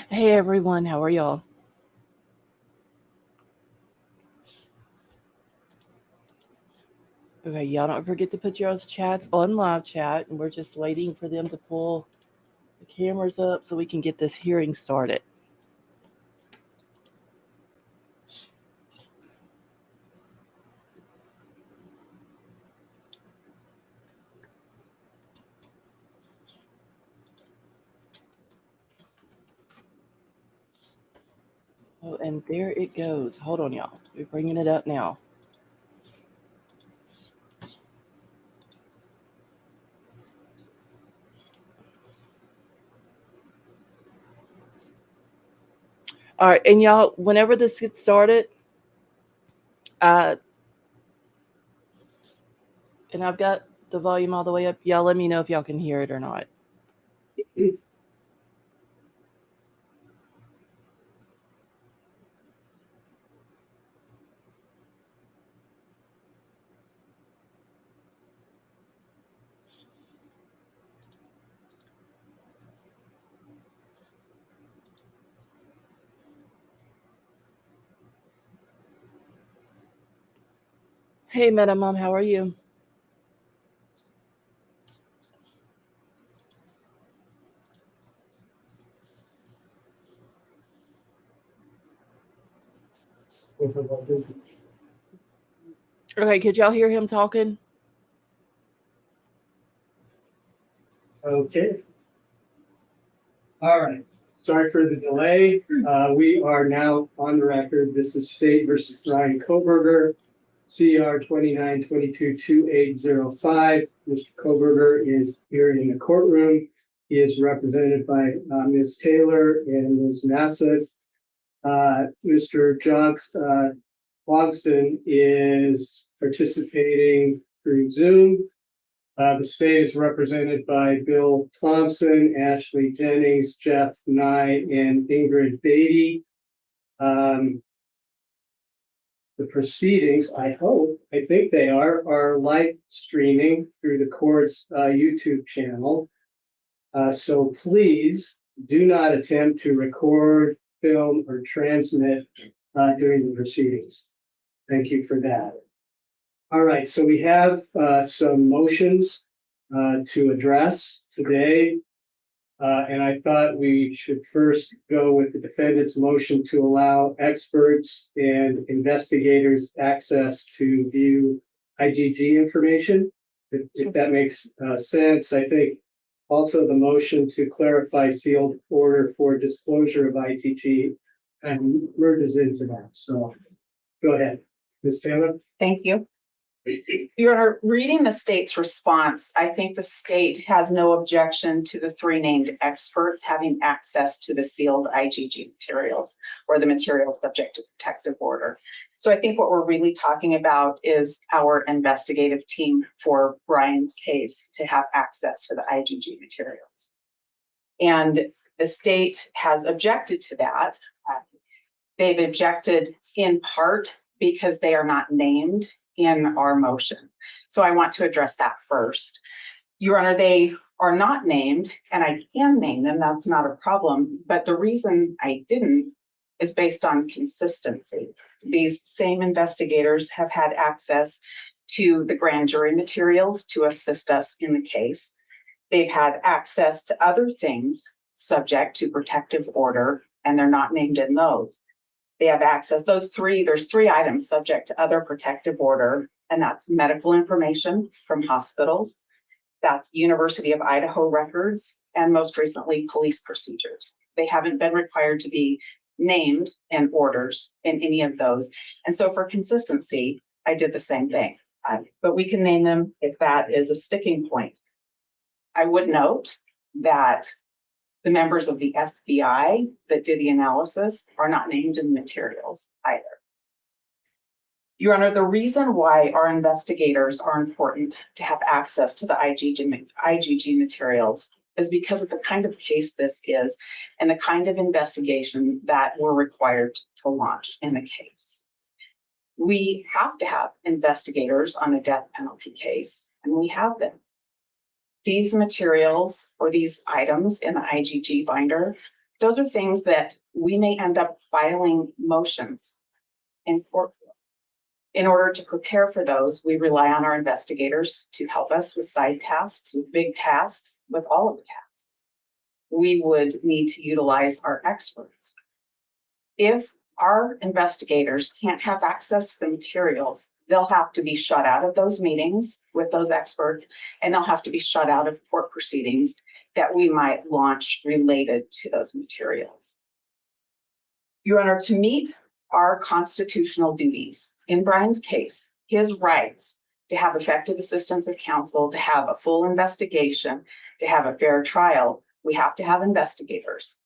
Hey everyone, how are y'all? Okay, y'all don't forget to put y'all's chats on live chat, and we're just waiting for them to pull the cameras up so we can get this hearing started. Oh, and there it goes. Hold on, y'all. We're bringing it up now. All right, and y'all, whenever this gets started, uh, and I've got the volume all the way up, y'all let me know if y'all can hear it or not. Hey, Meta Mom, how are you? Okay, could y'all hear him talking? Okay. All right. Sorry for the delay. We are now on the record. This is State versus Bryan Kohberger, CR 29222805. Mr. Kohberger is here in the courtroom. He is represented by Ms. Taylor and Ms. Nassif. Mr. Logston is participating through Zoom. The state is represented by Bill Thompson, Ashley Jennings, Jeff Nye, and Ingrid Beatty. The proceedings, I think they are live streaming through the court's YouTube channel. So please do not attempt to record, film, or transmit during the proceedings. Thank you for that. All right, so we have some motions to address today. And I thought we should first go with the defendant's motion to allow experts and investigators access to view IgG information. If that makes sense, I think also the motion to clarify sealed order for disclosure of IgG and merges into that. So go ahead, Ms. Taylor. Thank you. You're reading the state's response. I think the state has no objection to the three named experts having access to the sealed IgG materials or the materials subject to protective order. So I think what we're really talking about is our investigative team for Bryan's case to have access to the IgG materials. And the state has objected to that. They've objected in part because they are not named in our motion. So I want to address that first. Your Honor, they are not named, and I can name them, that's not a problem. But the reason I didn't is based on consistency. These same investigators have had access to the grand jury materials to assist us in the case. They've had access to other things subject to protective order, and they're not named in those. They have access, there's three items subject to other protective order, and that's medical information from hospitals, that's University of Idaho records, and most recently, police procedures. They haven't been required to be named in orders in any of those. And so for consistency, I did the same thing. But we can name them if that is a sticking point. I would note that the members of the FBI that did the analysis are not named in the materials either. Your Honor, the reason why our investigators are important to have access to the IgG materials is because of the kind of case this is and the kind of investigation that we're required to launch in the case. We have to have investigators on a death penalty case, and we have them. These materials or these items in the IgG binder Those are things that we may end up filing motions in court. In order to prepare for those, we rely on our investigators to help us with side tasks, with big tasks, with all of the tasks. We would need to utilize our experts. If our investigators can't have access to the materials, they'll have to be shut out of those meetings with those experts, and they'll have to be shut out of court proceedings that we might launch related to those materials. Your Honor, to meet our constitutional duties, in Bryan's case, his rights to have effective assistance of counsel, to have a full investigation, to have a fair trial, we have to have investigators.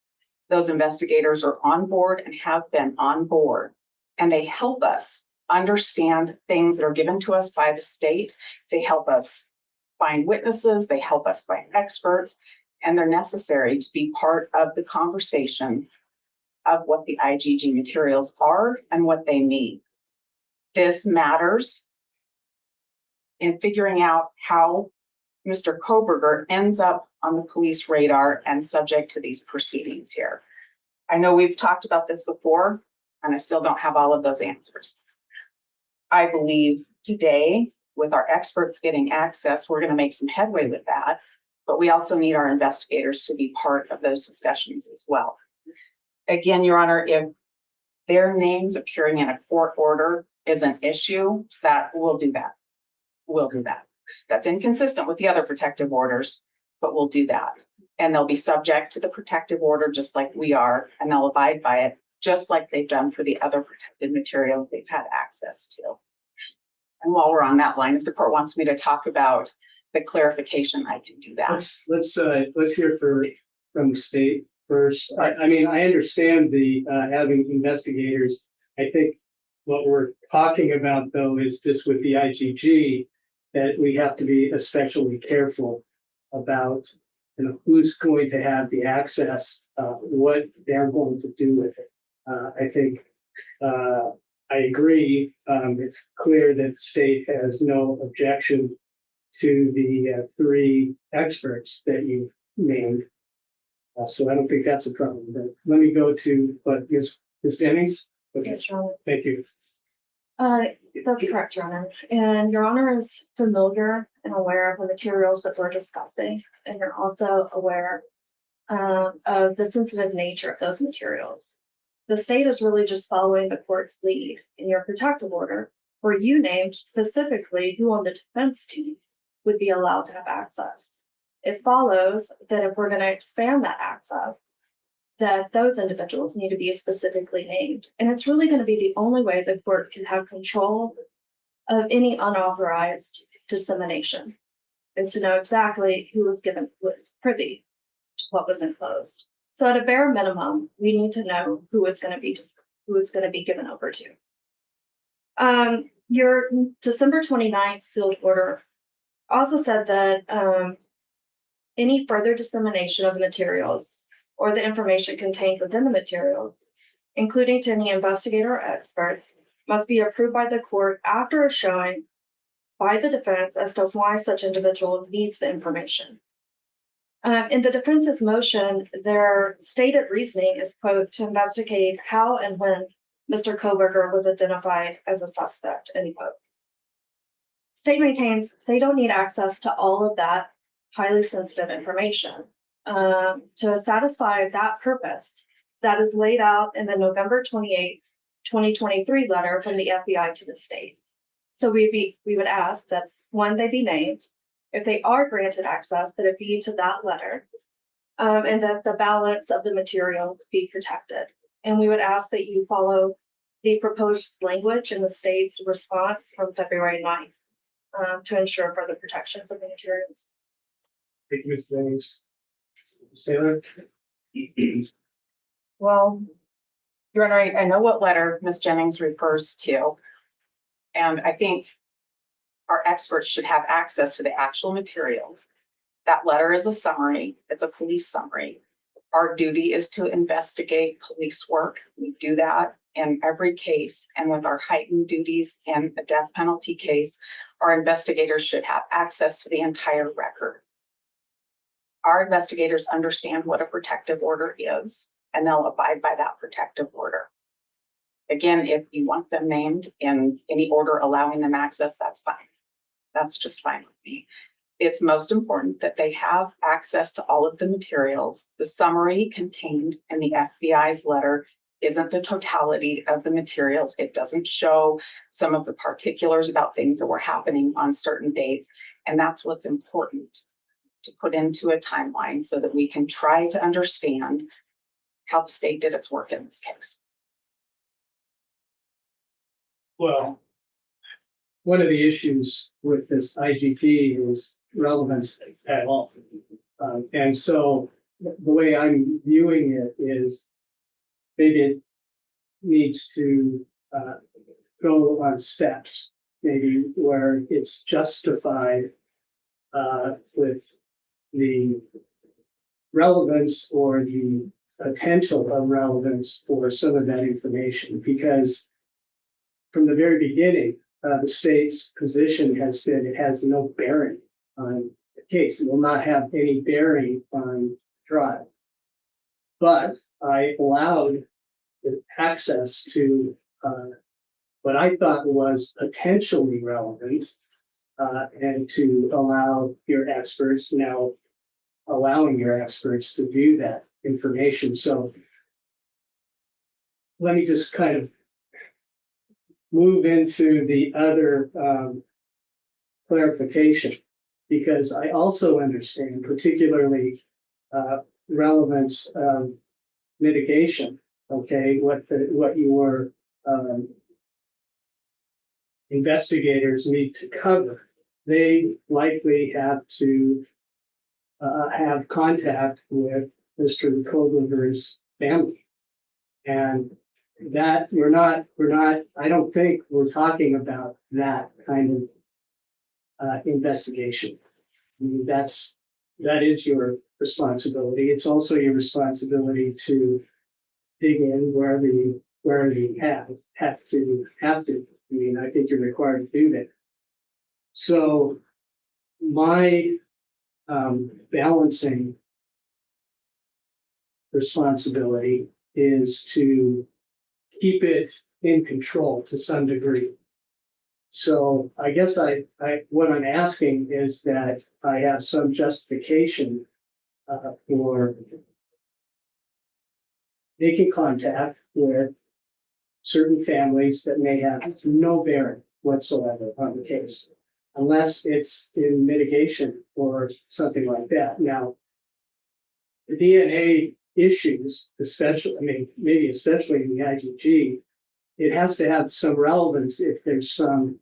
Those investigators are on board and have been on board, and they help us understand things that are given to us by the state. They help us find witnesses, they help us find experts, and they're necessary to be part of the conversation of what the IGG materials are and what they mean. This matters in figuring out how Mr. Kohberger ends up on the police radar and subject to these proceedings here. I know we've talked about this before, and I still don't have all of those answers. I believe today, with our experts getting access, we're going to make some headway with that, but we also need our investigators to be part of those discussions as well. Again, Your Honor, if their names appearing in a court order is an issue, that we'll do that. We'll do that. That's inconsistent with the other protective orders, but we'll do that. And they'll be subject to the protective order just like we are, and they'll abide by it just like they've done for the other protected materials they've had access to. And while we're on that line, if the court wants me to talk about the clarification, I can do that. Let's hear from the state first. I mean, I understand the having investigators. I think what we're talking about though is just with the IGG that we have to be especially careful about, you know, who's going to have the access, what they're going to do with it. I think I agree. It's clear that the state has no objection to the three experts that you've named. So I don't think that's a problem. But let me go to Ms. Jennings. Okay. Yes, Your Honor. Thank you. That's correct, Your Honor. And Your Honor is familiar and aware of the materials that we're discussing, and you're also aware of the sensitive nature of those materials. The state is really just following the court's lead in your protective order, where you named specifically who on the defense team would be allowed to have access. It follows that if we're going to expand that access, that those individuals need to be specifically named. And it's really going to be the only way the court can have control of any unauthorized dissemination, is to know exactly who was privy to what was enclosed. So at a bare minimum, we need to know who it's going to be given over to. Your December 29th sealed order also said that any further dissemination of materials or the information contained within the materials, including to any investigator or experts, must be approved by the court after a showing by the defense as to why such individual needs the information. In the defense's motion, their stated reasoning is, quote, to investigate how and when Mr. Kohberger was identified as a suspect, end quote. State maintains they don't need access to all of that highly sensitive information. To satisfy that purpose that is laid out in the November 28, 2023 letter from the FBI to the state. So we would ask that one, they be named. If they are granted access, that it be to that letter, and that the balance of the materials be protected. And we would ask that you follow the proposed language in the state's response from February 9th to ensure further protections of the materials. Thank you, Ms. Jennings. Sailor? Well, Your Honor, I know what letter Ms. Jennings refers to. And I think our experts should have access to the actual materials. That letter is a summary. It's a police summary. Our duty is to investigate police work. We do that in every case. And with our heightened duties in a death penalty case, our investigators should have access to the entire record. Our investigators understand what a protective order is. and they'll abide by that protective order. Again, if you want them named in any order allowing them access, that's fine. That's just fine with me. It's most important that they have access to all of the materials. The summary contained in the FBI's letter isn't the totality of the materials. It doesn't show some of the particulars about things that were happening on certain dates. And that's what's important to put into a timeline so that we can try to understand how the state did its work in this case. Well, one of the issues with this IGP is relevance at all. And so the way I'm viewing it is maybe it needs to go on steps, maybe where it's justified with the relevance or the potential of relevance for some of that information, because from the very beginning, the state's position has been it has no bearing on the case. It will not have any bearing on trial. But I allowed the access to what I thought was potentially relevant, and to allow your experts, now allowing your experts to view that information. So let me just kind of move into the other clarification, because I also understand particularly relevance of mitigation. Okay, what your investigators need to cover. They likely have to have contact with Mr. Kohberger's family, and that we're not, I don't think we're talking about that kind of investigation. I mean, that is your responsibility. It's also your responsibility to dig in wherever you have to. I mean, I think you're required to do that. So my balancing responsibility is to keep it in control to some degree. So I guess what I'm asking is that I have some justification for making contact with certain families that may have no bearing whatsoever on the case, unless it's in mitigation or something like that. Now, the DNA issues, maybe especially in the IgG, it has to have some relevance if there's some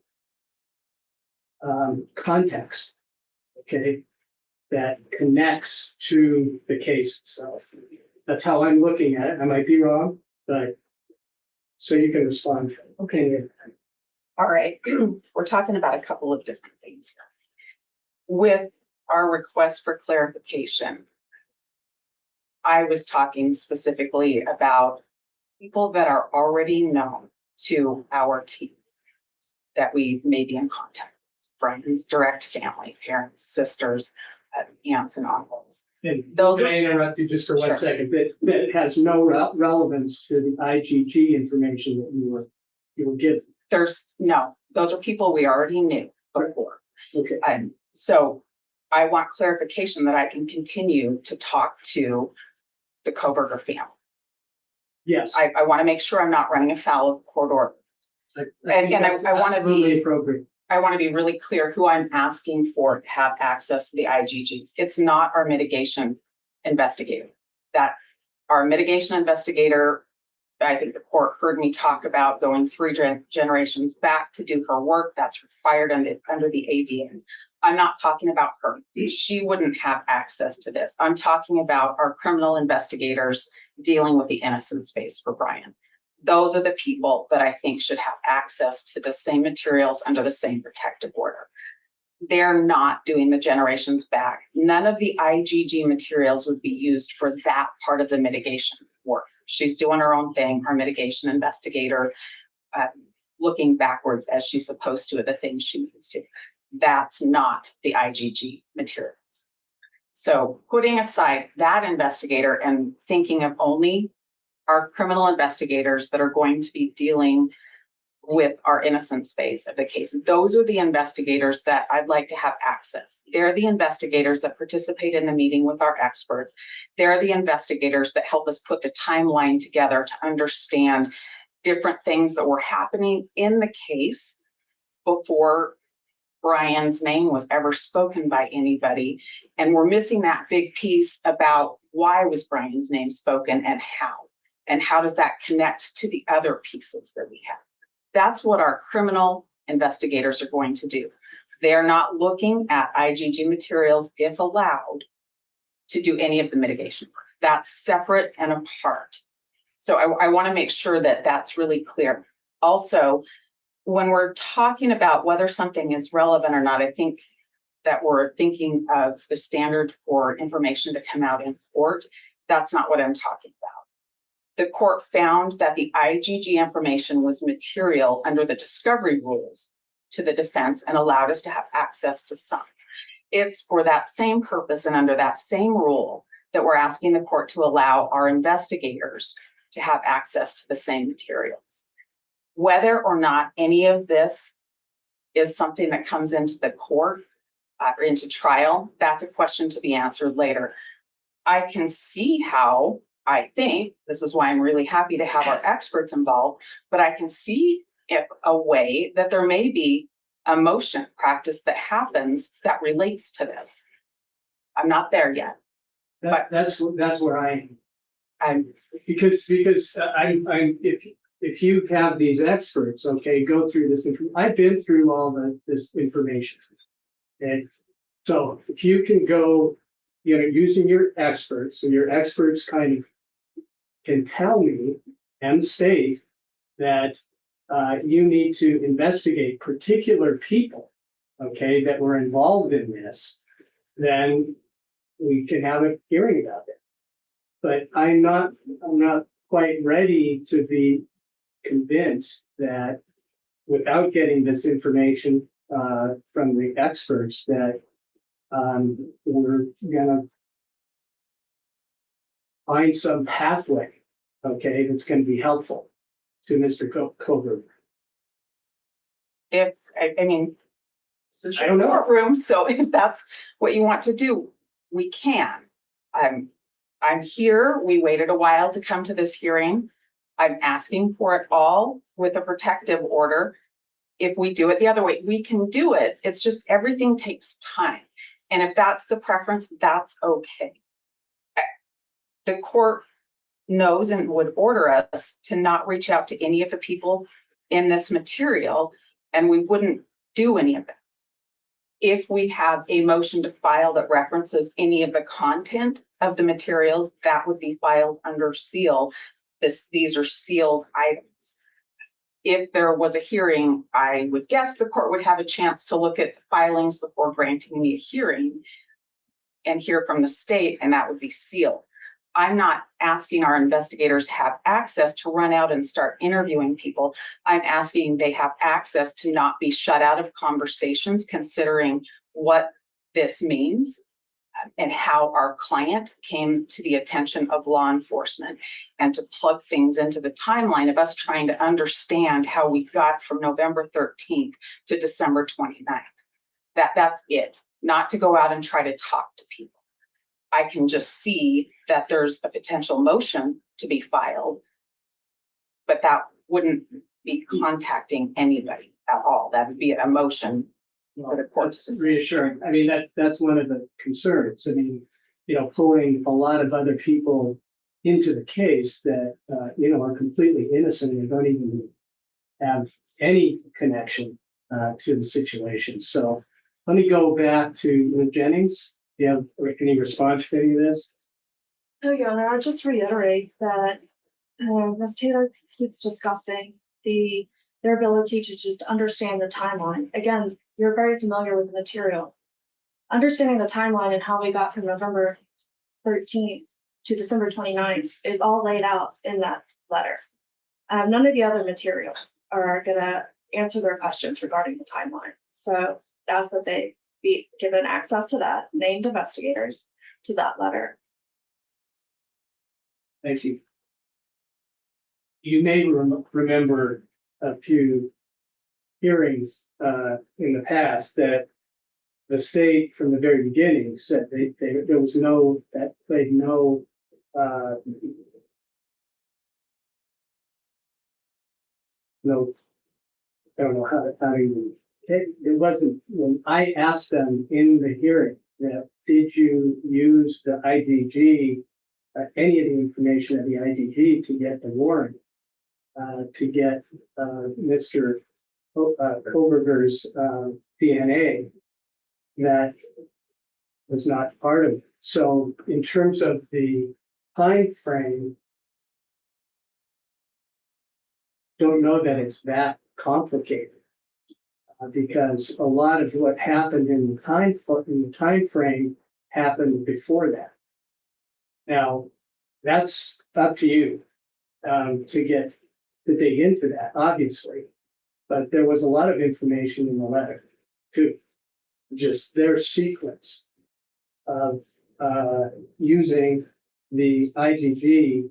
context, okay, that connects to the case itself. That's how I'm looking at it. I might be wrong, but so you can respond. Okay. All right, we're talking about a couple of different things here. With our request for clarification, I was talking specifically about people that are already known to our team that we may be in contact with, friends, direct family, parents, sisters, aunts and uncles. And Those can I interrupt you just for 1 Sure. second? That has no relevance to the IgG information that you were given. those are people we already knew before. Okay. So I want clarification that I can continue to talk to the Kohberger family. Yes. I want to make sure I'm not running afoul of court order. think and that's I wanna absolutely be- appropriate. I want to be really clear who I'm asking for to have access to the IGGs. It's not our mitigation investigator. That our mitigation investigator, I think the court heard me talk about going 3 generations back to do her work. That's required under the ADN. I'm not talking about her. She wouldn't have access to this. I'm talking about our criminal investigators dealing with the innocence space for Bryan. Those are the people that I think should have access to the same materials under the same protective order. They're not doing the generations back. None of the IGG materials would be used for that part of the mitigation work. She's doing her own thing, our mitigation investigator, looking backwards as she's supposed to at the things she needs to. That's not the IGG materials. So putting aside that investigator and thinking of only our criminal investigators that are going to be dealing with our innocence phase of the case. Those are the investigators that I'd like to have access. They're the investigators that participate in the meeting with our experts. They're the investigators that help us put the timeline together to understand different things that were happening in the case before Bryan's name was ever spoken by anybody. And we're missing that big piece about why was Bryan's name spoken and how does that connect to the other pieces that we have. That's what our criminal investigators are going to do. They're not looking at IGG materials, if allowed, to do any of the mitigation work. That's separate and apart. So I want to make sure that that's really clear. Also, when we're talking about whether something is relevant or not, I think that we're thinking of the standard for information to come out in court. That's not what I'm talking about. The court found that the IGG information was material under the discovery rules to the defense and allowed us to have access to some. It's for that same purpose and under that same rule that we're asking the court to allow our investigators to have access to the same materials. Whether or not any of this is something that comes into the court or into trial, that's a question to be answered later. I can see how, I think, this is why I'm really happy to have our experts involved, but I can see a way that there may be a motion practice that happens that relates to this. I'm not there yet. That's where I'm I'm because if you have these experts, okay, go through this. I've been through all this information, and so if you can go, using your experts, and your experts kind of can tell me and the state that you need to investigate particular people, okay, that were involved in this, then we can have a hearing about it. But I'm not quite ready to be convinced that without getting this information from the experts that we're gonna find some pathway, okay, that's going to be helpful to Mr. Kohberger. if I mean, this is I don't your know. courtroom, so if that's what you want to do, we can. I'm here. We waited a while to come to this hearing. I'm asking for it all with a protective order. If we do it the other way, we can do it. It's just everything takes time. And if that's the preference, that's okay. The court knows and would order us to not reach out to any of the people in this material, and we wouldn't do any of that. If we have a motion to file that references any of the content of the materials, that would be filed under seal. These are sealed items. If there was a hearing, I would guess the court would have a chance to look at the filings before granting me a hearing and hear from the state, and that would be sealed. I'm not asking our investigators have access to run out and start interviewing people. I'm asking they have access to not be shut out of conversations, considering what this means and how our client came to the attention of law enforcement, and to plug things into the timeline of us trying to understand how we got from November 13th to December 29th. That's it, not to go out and try to talk to people. I can just see that there's a potential motion to be filed, but that wouldn't be contacting anybody at all. That would be a motion for the court to That's reassuring. I mean, that's one of the concerns. I mean, pulling a lot of other people into the case that, are completely innocent and don't even have any connection to the situation. So let me go back to Jennings. Do you have any response to any of this? Oh, Your Honor, I'll just reiterate that Ms. Taylor keeps discussing their ability to just understand the timeline. Again, you're very familiar with the materials. Understanding the timeline and how we got from November 13th to December 29th is all laid out in that letter. None of the other materials are going to answer their questions regarding the timeline. So that's that they be given access to that, named investigators to that letter. Thank you. you may remember a few hearings in the past that the state from the very beginning said there was no, that played no no, I don't know how to even, it wasn't, when I asked them in the hearing that, did you use the IDG, any of the information of the IDG to get the warrant, to get Mr. Kohberger's DNA, that was not part of it. So in terms of the time frame, don't know that it's that complicated, because a lot of what happened in the time frame happened before that. Now, that's up to you to dig into that, obviously, but there was a lot of information in the letter too, just their sequence of using the IgG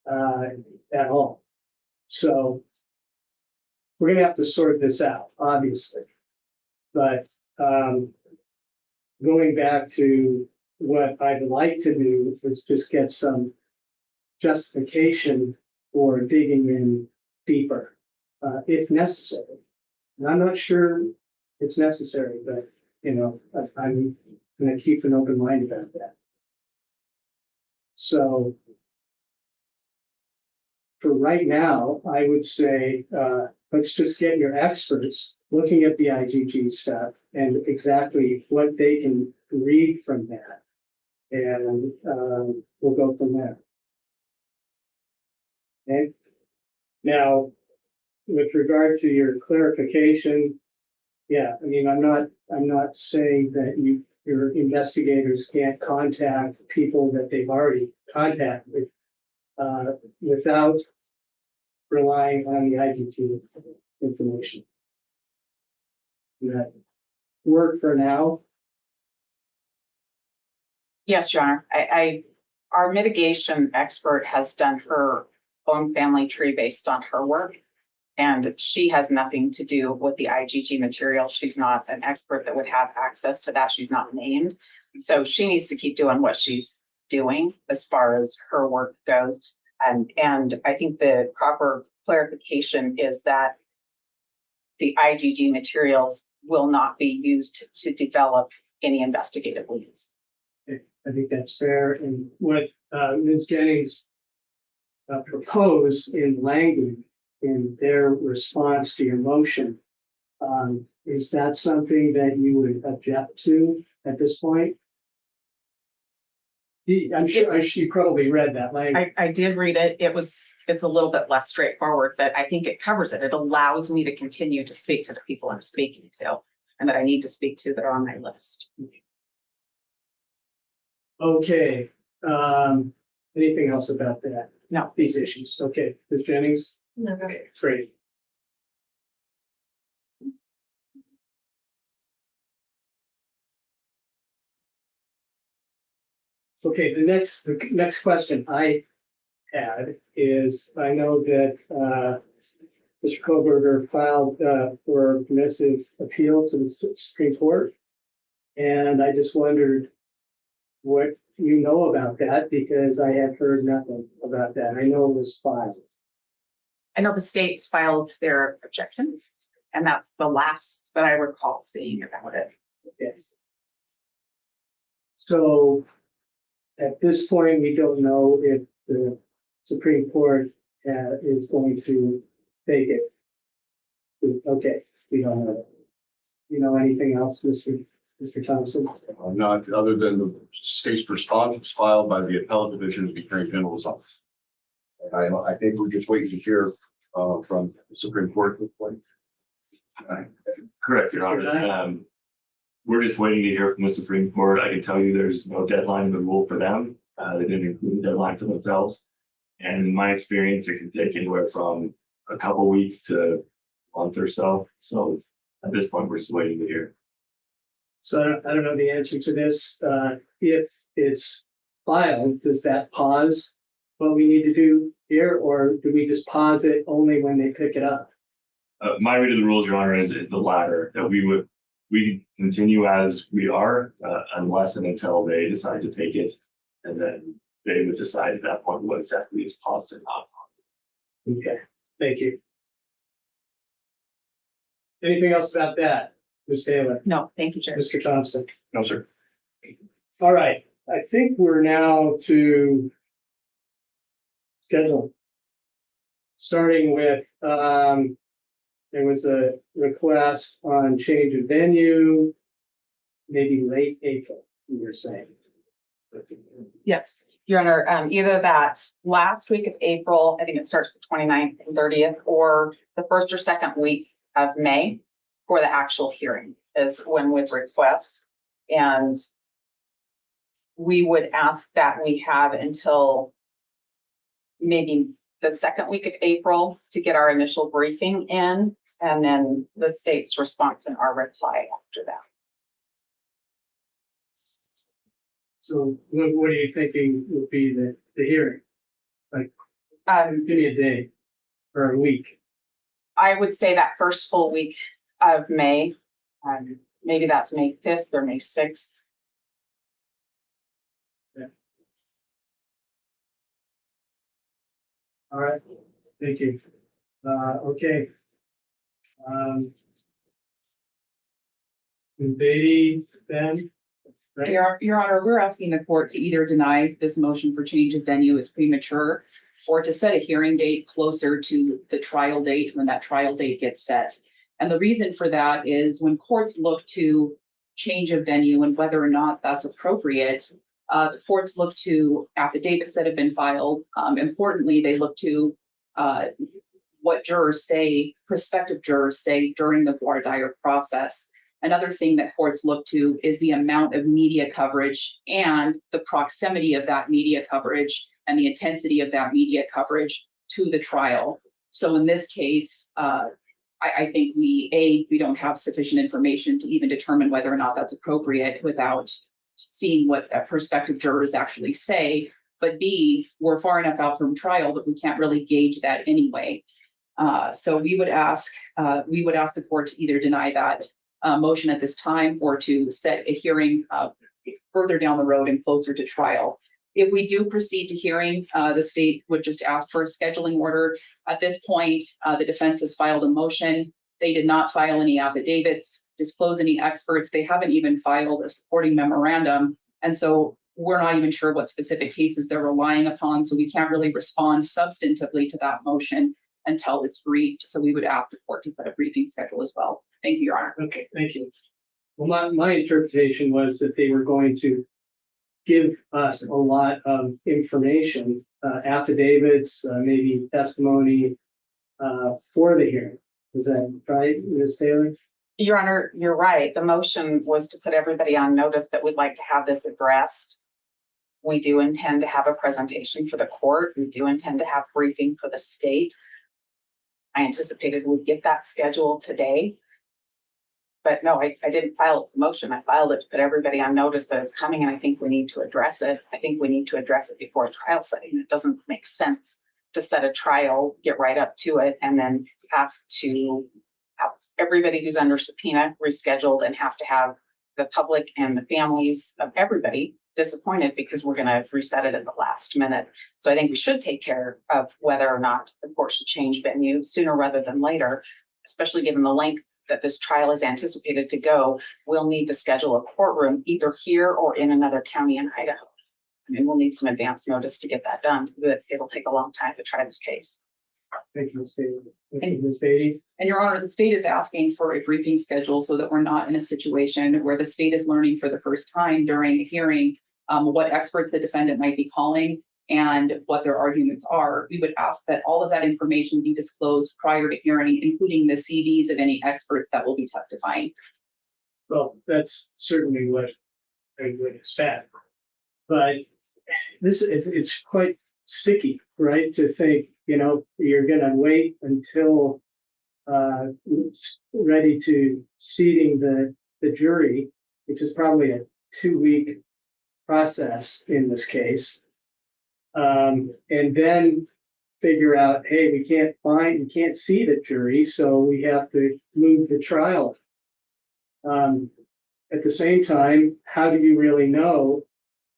at all. So we're going to have to sort this out, obviously. But going back to what I'd like to do is just get some justification for digging in deeper, if necessary. And I'm not sure it's necessary, but I'm going to keep an open mind about that. So for right now, I would say, let's just get your experts looking at the IgG stuff and exactly what they can read from that. And we'll go from there. Okay. Now, with regard to your clarification, yeah, I mean, I'm not saying that your investigators can't contact people that they've already contacted without relying on the IgG information. That work for now? Yes, Your Honor. Our mitigation expert has done her own family tree based on her work, and she has nothing to do with the IgG material. She's not an expert that would have access to that. She's not named. So she needs to keep doing what she's doing as far as her work goes. And I think the proper clarification is that the IgG materials will not be used to develop any investigative leads. I think that's fair. And what Ms. Jennings proposed in language in their response to your motion, is that something that you would object to at this point? I'm sure you probably read that language. I did read it. It's a little bit less straightforward, but I think it covers it. It allows me to continue to speak to the people I'm speaking to and that I need to speak to that are on my list. Okay. Anything else about that? No. These issues. Okay. Ms. Jennings? No. Okay, great. Okay, the next question I had is, I know that Mr. Kohberger filed for permissive appeal to the Supreme Court. And I just wondered what you know about that, because I have heard nothing about that. I know it was filed. I know the state filed their objection, and that's the last that I recall seeing about it. Okay. So at this point, we don't know if the Supreme Court is going to take it. Okay, we don't know. You know anything else, Mr. Thompson? Not other than the state's response was filed by the appellate division of the Attorney General's office. And I think we're just waiting to hear from the Supreme Court at this point. Correct, Your Honor. We're just waiting to hear from the Supreme Court. I can tell you there's no deadline in the rule for them. They didn't include a deadline for themselves. And in my experience, it can take anywhere from a couple weeks to a month or so. So at this point, we're just waiting to hear. So I don't know the answer to this. If it's filed, does that pause what we need to do here, or do we just pause it only when they pick it up? My read of the rules, Your Honor, is the latter, that we continue as we are, unless and until they decide to take it. And then they would decide at that point what exactly is paused and not paused. Okay, thank you. Anything else about that, Ms. Taylor, No, thank you, Chair. Mr. Thompson? No, sir. All right, I think we're now to schedule. Starting with, there was a request on change of venue, maybe late April, you were saying. Yes, Your Honor, either that last week of April, I think it starts the 29th and 30th, or the first or second week of May for the actual hearing is when we'd request. And we would ask that we have until maybe the second week of April to get our initial briefing in, and then the state's response and our reply after that. So what are you thinking would be the hearing? Give me a day or a week. I would say that first full week of May, maybe that's May 5th or May 6th. All right, thank you. Okay. Ms. Beatty, Ben? Right? Your Honor, we're asking the court to either deny this motion for change of venue as premature or to set a hearing date closer to the trial date when that trial date gets set. And the reason for that is when courts look to change of venue and whether or not that's appropriate, the courts look to affidavits that have been filed. Importantly, they look to what jurors say, prospective jurors say during the voir dire process. Another thing that courts look to is the amount of media coverage and the proximity of that media coverage and the intensity of that media coverage to the trial. So in this case, I think we don't have sufficient information to even determine whether or not that's appropriate without seeing what prospective jurors actually say. But B, we're far enough out from trial that we can't really gauge that anyway. So we would ask the court to either deny that motion at this time or to set a hearing further down the road and closer to trial. If we do proceed to hearing, the state would just ask for a scheduling order. At this point, the defense has filed a motion. They did not file any affidavits, disclose any experts. They haven't even filed a supporting memorandum. And so we're not even sure what specific cases they're relying upon. So we can't really respond substantively to that motion until it's briefed. So we would ask the court to set a briefing schedule as well. Thank you, Your Honor. Okay, thank you. Well, my interpretation was that they were going to give us a lot of information, affidavits, maybe testimony for the hearing. Is that right, Ms. Taylor? Your Honor, you're right. The motion was to put everybody on notice that we'd like to have this addressed. We do intend to have a presentation for the court. We do intend to have briefing for the state. I anticipated we'd get that scheduled today. But no, I didn't file the motion. I filed it to put everybody on notice that it's coming, and I think we need to address it. I think we need to address it before a trial setting. It doesn't make sense to set a trial, get right up to it, and then have to have everybody who's under subpoena rescheduled and have to have the public and the families of everybody disappointed because we're going to reset it at the last minute. So I think we should take care of whether or not the court should change venue sooner rather than later, especially given the length that this trial is anticipated to go. We'll need to schedule a courtroom either here or in another county in Idaho. I mean, we'll need some advance notice to get that done because it'll take a long time to try this case. Thank you, Ms. Taylor. Thank you, Ms. Beatty. And Your Honor, the state is asking for a briefing schedule so that we're not in a situation where the state is learning for the first time during a hearing what experts the defendant might be calling and what their arguments are. We would ask that all of that information be disclosed prior to hearing, including the CVs of any experts that will be testifying. Well, that's certainly what I would expect. But it's quite sticky, right? To think, you're going to wait until ready to seating the jury, which is probably a 2-week process in this case. And then figure out, hey, we can't see the jury, so we have to move the trial. At the same time, how do you really know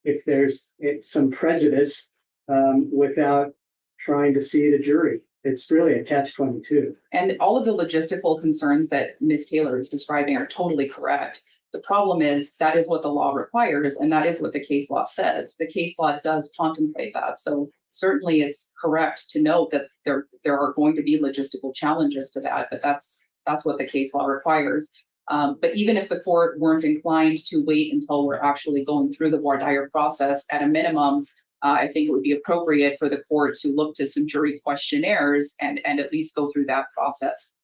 if there's some prejudice without trying to see the jury? It's really a catch-22. And all of the logistical concerns that Ms. Taylor is describing are totally correct. The problem is that is what the law requires, and that is what the case law says. The case law does contemplate that. So certainly it's correct to note that there are going to be logistical challenges to that, but that's what the case law requires. But even if the court weren't inclined to wait until we're actually going through the voir dire process, at a minimum, I think it would be appropriate for the court to look to some jury questionnaires and at least go through that process.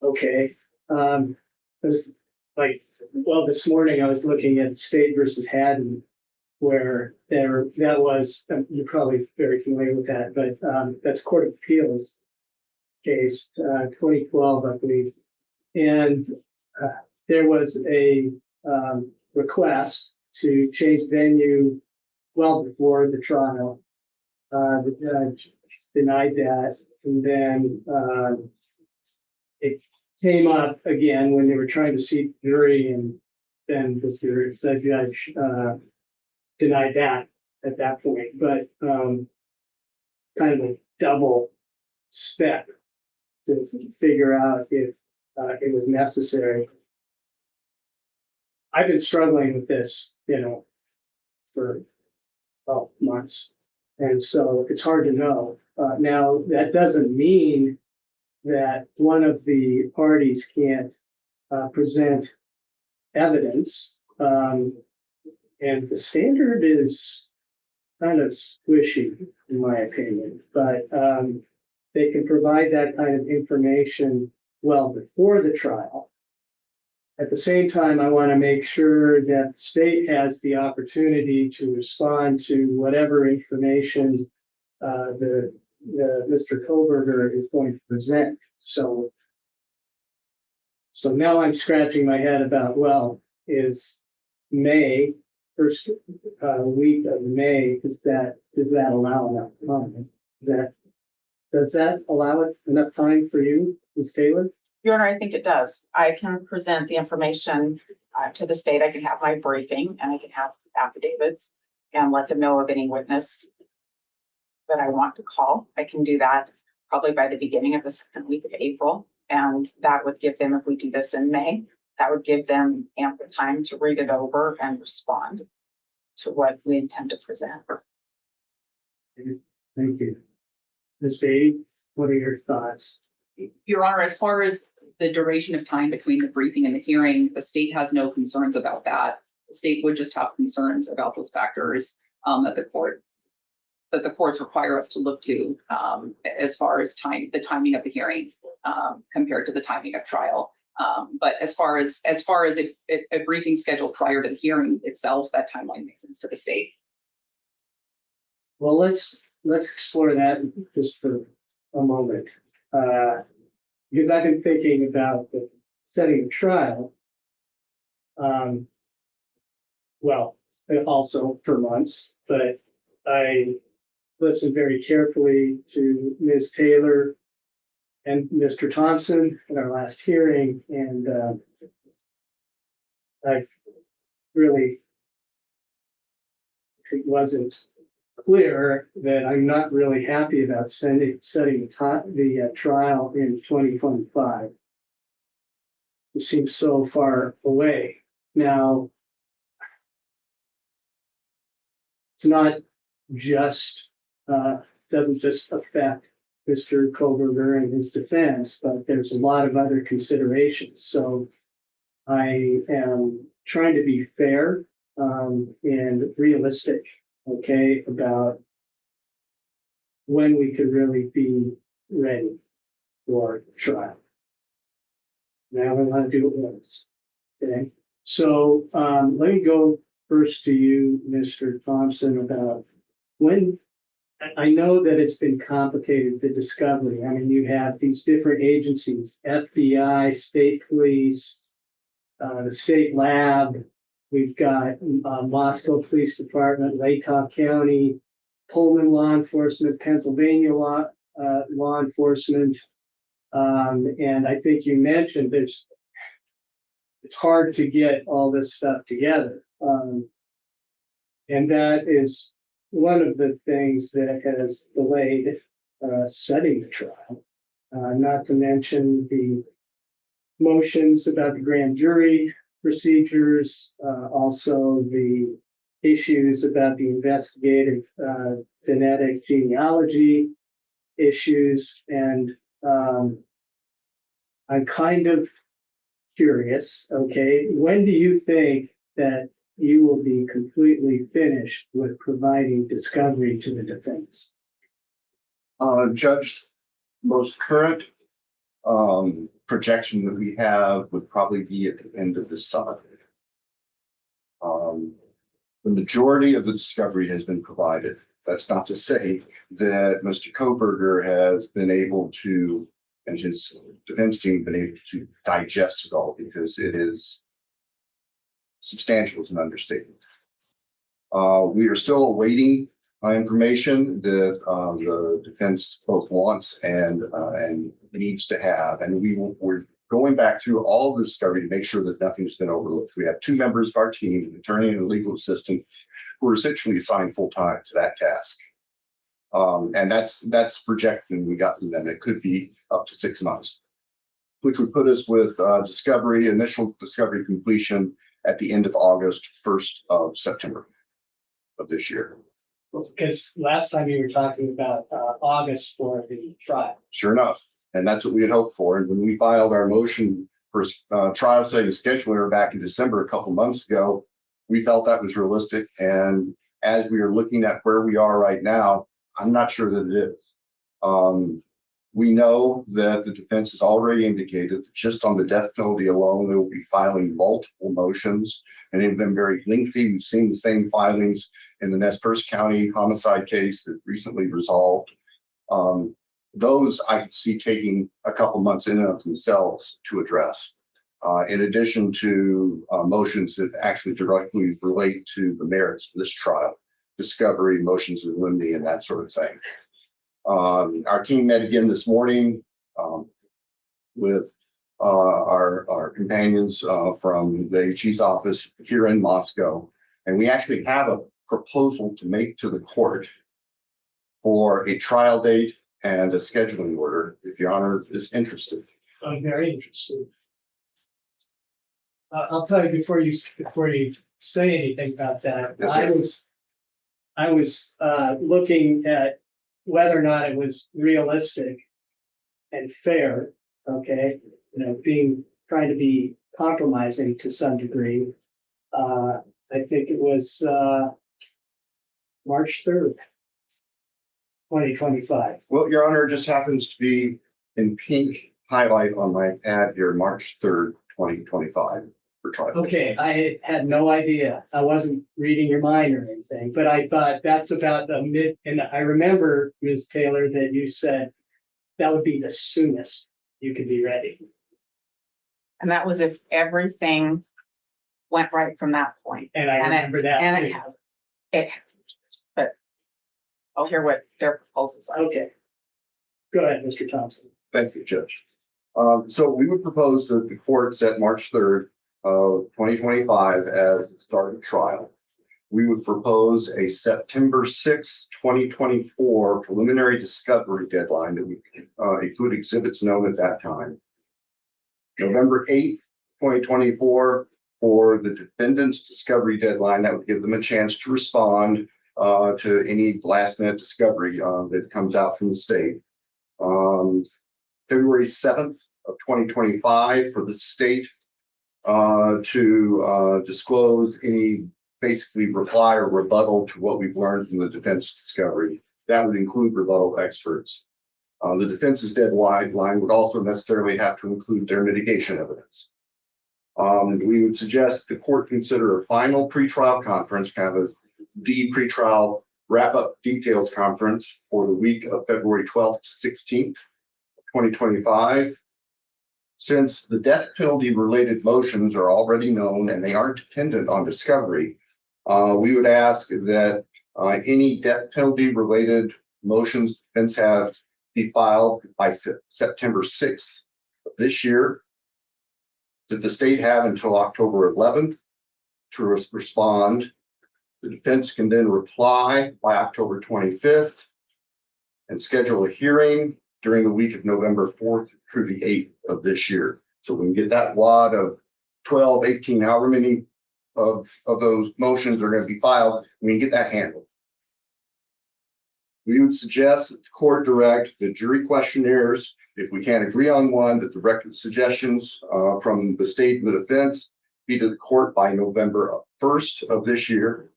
Okay. This morning I was looking at State versus Haddon, where that was, you're probably very familiar with that, but that's Court of Appeals case, 2012, I believe. And there was a request to change venue well before the trial. The judge denied that, and then it came up again when they were trying to seat the jury, and then the judge denied that at that point. But kind of a double step to figure out if it was necessary. I've been struggling with this, for months, and so it's hard to know. Now, that doesn't mean that one of the parties can't present evidence, and the standard is kind of squishy, in my opinion, but they can provide that kind of information well before the trial. At the same time, I want to make sure that the state has the opportunity to respond to whatever information Mr. Kohberger is going to present. So now I'm scratching my head about, is May, first week of May, does that allow enough time? Does that allow enough time for you, Ms. Taylor? Your Honor, I think it does. I can present the information to the state. I can have my briefing and I can have affidavits and let them know of any witness that I want to call. I can do that probably by the beginning of the second week of April. And that would give them, if we do this in May, that would give them ample time to read it over and respond to what we intend to present. Thank you. Ms. Beatty, what are your thoughts? Your Honor, as far as the duration of time between the briefing and the hearing, the state has no concerns about that. The state would just have concerns about those factors that the courts require us to look to as far as the timing of the hearing compared to the timing of trial. But as far as a briefing scheduled prior to the hearing itself, that timeline makes sense to the state. Well, let's explore that just for a moment. Because I've been thinking about setting a trial, also for months, but I listened very carefully to Ms. Taylor and Mr. Thompson in our last hearing, and I really, it wasn't clear that I'm not really happy about setting the trial in 2025. It seems so far away. Now, it's not just, doesn't just affect Mr. Kohberger and his defense, but there's a lot of other considerations. So I am trying to be fair and realistic, okay, about when we could really be ready for trial. Now we want to do it once, okay? So let me go first to you, Mr. Thompson, about when. I know that it's been complicated, the discovery. I mean, you have these different agencies, FBI, state police, the state lab, We've got Moscow Police Department, Latah County, Pullman Law Enforcement, Pennsylvania law enforcement. And I think you mentioned it's hard to get all this stuff together. And that is one of the things that has delayed setting the trial. Not to mention the motions about the grand jury procedures, also the issues about the investigative genetic genealogy issues. And I'm kind of curious, okay, when do you think that you will be completely finished with providing discovery to the defense? Judge, most current projection that we have would probably be at the end of this summer. The majority of the discovery has been provided. That's not to say that Mr. Kohberger has been able to, and his defense team been able to digest it all, because it is substantial as an understatement. We are still awaiting information that the defense both wants and needs to have, and we're going back through all of the discovery to make sure that nothing's been overlooked. We have 2 members of our team, an attorney and a legal assistant, who are essentially assigned full time to that task. And that's projecting we got from them. It could be up to 6 months, which would put us with initial discovery completion at the end of August, 1st of September of this year. Well, because last time you were talking about August for the trial. Sure enough. And that's what we had hoped for. And when we filed our motion for trial setting scheduler back in December, a couple months ago, we felt that was realistic. And as we are looking at where we are right now, I'm not sure that it is. We know that the defense has already indicated that just on the death penalty alone, they will be filing multiple motions, and of them very lengthy. We've seen the same filings in the Nez Perce County homicide case that recently resolved. Those I could see taking a couple months in and of themselves to address, in addition to motions that actually directly relate to the merits of this trial, discovery, motions of limine, and that sort of thing. Our team met again this morning with our companions from the AG's office here in Moscow, and we actually have a proposal to make to the court for a trial date and a scheduling order, if Your Honor is interested. I'm very interested. I'll tell you before you say anything about that. Yes, sir. I was looking at whether or not it was realistic and fair. Okay, trying to be compromising to some degree. I think it was March 3rd. 2025. Well, Your Honor, it just happens to be in pink highlight on my pad here, March 3rd, 2025 for trial. Okay, I had no idea. I wasn't reading your mind or anything, but I thought that's about the mid, and I remember, Ms. Taylor, that you said that would be the soonest you could be ready. And that was if everything went right from that point. And I remember that. And too. it hasn't. It hasn't. But I'll hear what their proposals are. Okay. Go ahead, Mr. Thompson. Thank you, Judge. So we would propose that the court set March 3rd of 2025 as the start of trial. We would propose a September 6th, 2024 preliminary discovery deadline that would include exhibits known at that time. November 8th, 2024 for the defendant's discovery deadline that would give them a chance to respond to any last minute discovery that comes out from the state. February 7th of 2025 for the state to disclose any basically reply or rebuttal to what we've learned from the defense discovery. That would include rebuttal experts. The defense's deadline would also necessarily have to include their mitigation evidence. We would suggest the court consider a final pretrial conference, kind of the pretrial wrap-up details conference for the week of February 12th to 16th, 2025. Since the death penalty related motions are already known and they aren't dependent on discovery, we would ask that any death penalty related motions defense have be filed by September 6th of this year. That the state have until October 11th to respond. The defense can then reply by October 25th and schedule a hearing during the week of November 4th through the 8th of this year. So we can get that wad of 12, 18, however many of those motions are going to be filed, we can get that handled. We would suggest that the court direct the jury questionnaires, if we can't agree on one, that the record suggestions from the state and the defense be to the court by November 1st of this year.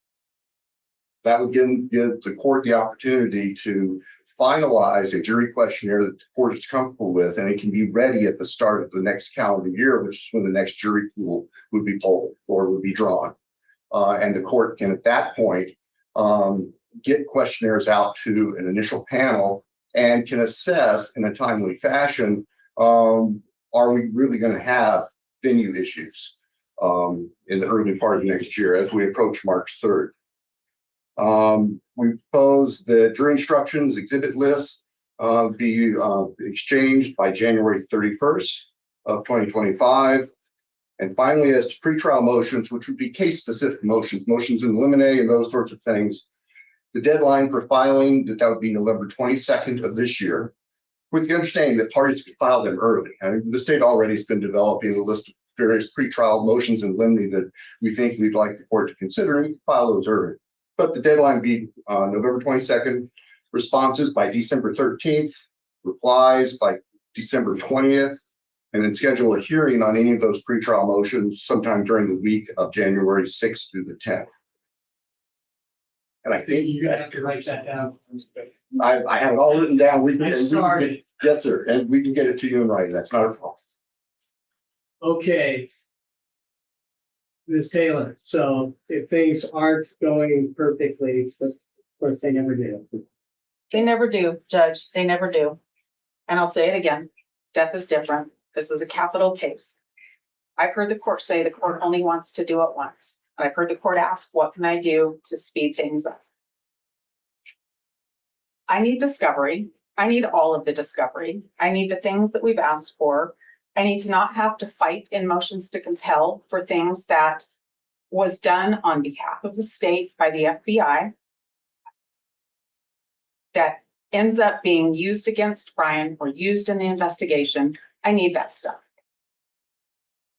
That would give the court the opportunity to finalize a jury questionnaire that the court is comfortable with, and it can be ready at the start of the next calendar year, which is when the next jury pool would be polled or would be drawn. And the court can at that point get questionnaires out to an initial panel and can assess in a timely fashion, are we really going to have venue issues in the early part of next year as we approach March 3rd. We propose the jury instructions exhibit list be exchanged by January 31st of 2025. And finally, as to pretrial motions, which would be case-specific motions in limine and those sorts of things, the deadline for filing, that would be November 22nd of this year, with the understanding that parties could file them early. And the state already has been developing a list of various pretrial motions in limine that we think we'd like the court to consider, and we can file those early. But the deadline would be November 22nd, responses by December 13th, replies by December 20th, and then schedule a hearing on any of those pretrial motions sometime during the week of January 6th through the 10th. And I think You have to write that down. I have it all written down. Sorry. Yes, sir. And we can get it to you in writing. That's not a problem. Okay. Ms. Taylor, so if things aren't going perfectly, of course they never do. They never do, Judge. They never do. And I'll say it again. Death is different. This is a capital case. I've heard the court say the court only wants to do it once. I've heard the court ask, what can I do to speed things up? I need discovery. I need all of the discovery. I need the things that we've asked for. I need to not have to fight in motions to compel for things that was done on behalf of the state by the FBI that ends up being used against Bryan or used in the investigation. I need that stuff.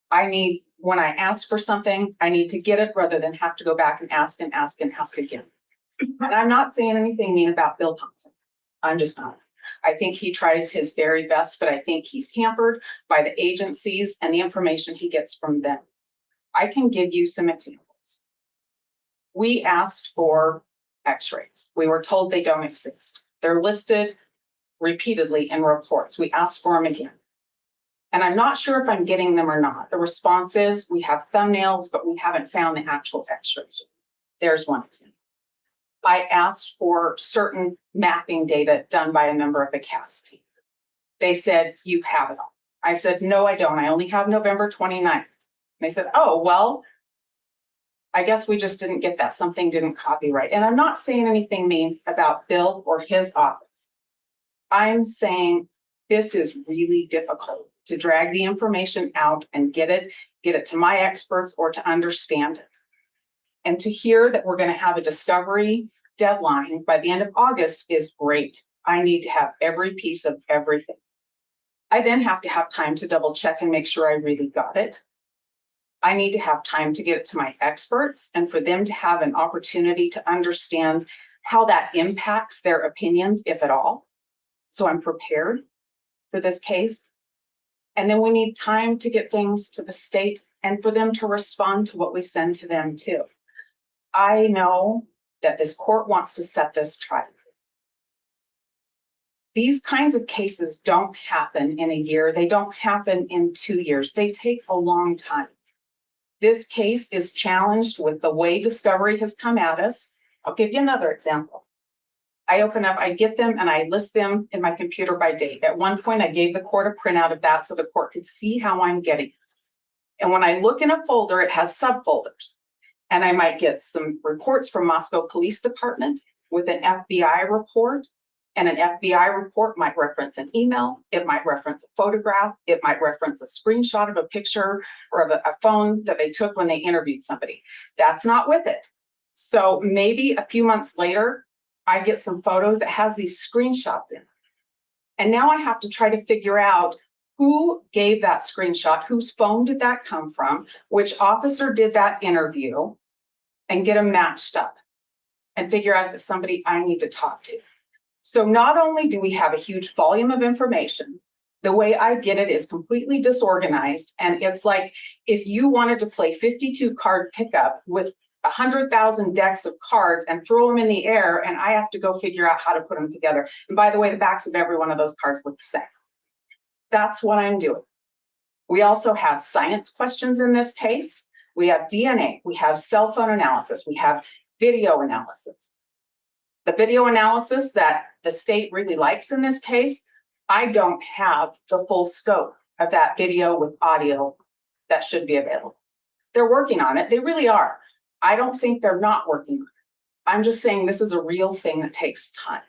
I need, when I ask for something, I need to get it rather than have to go back and ask and ask and ask again. And I'm not saying anything mean about Bill Thompson. I'm just not. I think he tries his very best, but I think he's hampered by the agencies and the information he gets from them. I can give you some examples. We asked for x-rays. We were told they don't exist. They're listed repeatedly in reports. We asked for them again. And I'm not sure if I'm getting them or not. The response is we have thumbnails, but we haven't found the actual x-rays. There's one example. I asked for certain mapping data done by a member of the CAS team. They said, you have it all. I said, no, I don't. I only have November 29th. And they said, oh, well, I guess we just didn't get that. Something didn't copy right. And I'm not saying anything mean about Bill or his office. I'm saying this is really difficult to drag the information out and get it to my experts or to understand it. And to hear that we're going to have a discovery deadline by the end of August is great. I need to have every piece of everything. I then have to have time to double check and make sure I really got it. I need to have time to get it to my experts and for them to have an opportunity to understand how that impacts their opinions, if at all. So I'm prepared for this case. And then we need time to get things to the state and for them to respond to what we send to them too. I know that this court wants to set this trial. These kinds of cases don't happen in a year. They don't happen in 2 years. They take a long time. This case is challenged with the way discovery has come at us. I'll give you another example. I open up, I get them and I list them in my computer by date. At one point, I gave the court a printout of that so the court could see how I'm getting it. And when I look in a folder, it has subfolders. And I might get some reports from Moscow Police Department with an FBI report. And an FBI report might reference an email. It might reference a photograph. It might reference a screenshot of a picture or of a phone that they took when they interviewed somebody. That's not with it. So maybe a few months later, I get some photos that has these screenshots in. And now I have to try to figure out who gave that screenshot, whose phone did that come from, which officer did that interview, and get them matched up and figure out if it's somebody I need to talk to. So not only do we have a huge volume of information, the way I get it is completely disorganized. And it's like if you wanted to play 52 card pickup with 100,000 decks of cards and throw them in the air, and I have to go figure out how to put them together. And by the way, the backs of every one of those cards look the same. That's what I'm doing. We also have science questions in this case. We have DNA, we have cell phone analysis, we have video analysis. The video analysis that the state really likes in this case, I don't have the full scope of that video with audio that should be available. They're working on it, they really are. I don't think they're not working on it. I'm just saying this is a real thing that takes time.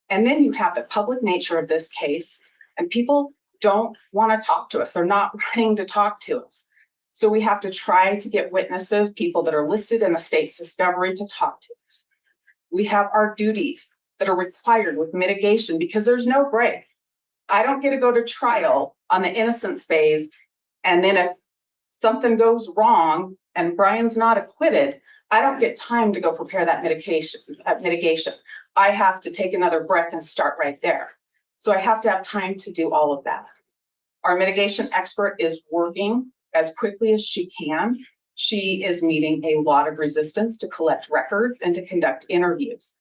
And then you have the public nature of this case, and people don't want to talk to us. They're not wanting to talk to us. So we have to try to get witnesses, people that are listed in the state's discovery, to talk to us. We have our duties that are required with mitigation because there's no break. I don't get to go to trial on the innocence phase. And then if something goes wrong and Bryan's not acquitted, I don't get time to go prepare that mitigation. I have to take another breath and start right there. So I have to have time to do all of that. Our mitigation expert is working as quickly as she can. She is meeting a lot of resistance to collect records and to conduct interviews.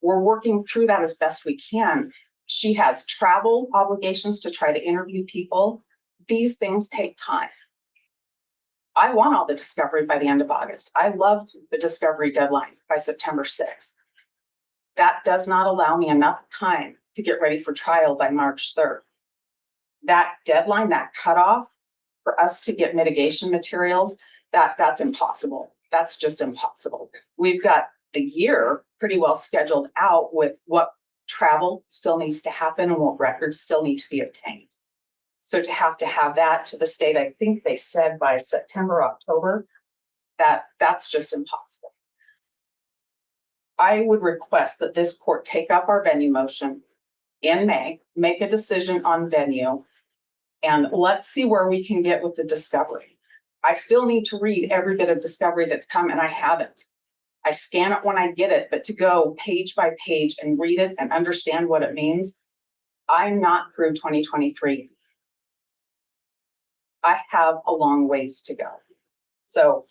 We're working through that as best we can. She has travel obligations to try to interview people. These things take time. I want all the discovery by the end of August. I love the discovery deadline by September 6th. That does not allow me enough time to get ready for trial by March 3rd. That deadline, that cutoff for us to get mitigation materials, that's impossible. That's just impossible. We've got the year pretty well scheduled out with what travel still needs to happen and what records still need to be obtained. So to have that to the state, I think they said by September, October, that's just impossible. I would request that this court take up our venue motion in May, make a decision on venue, and let's see where we can get with the discovery. I still need to read every bit of discovery that's come, and I haven't. I scan it when I get it, but to go page by page and read it and understand what it means, I'm not through 2023. I have a long ways to go. So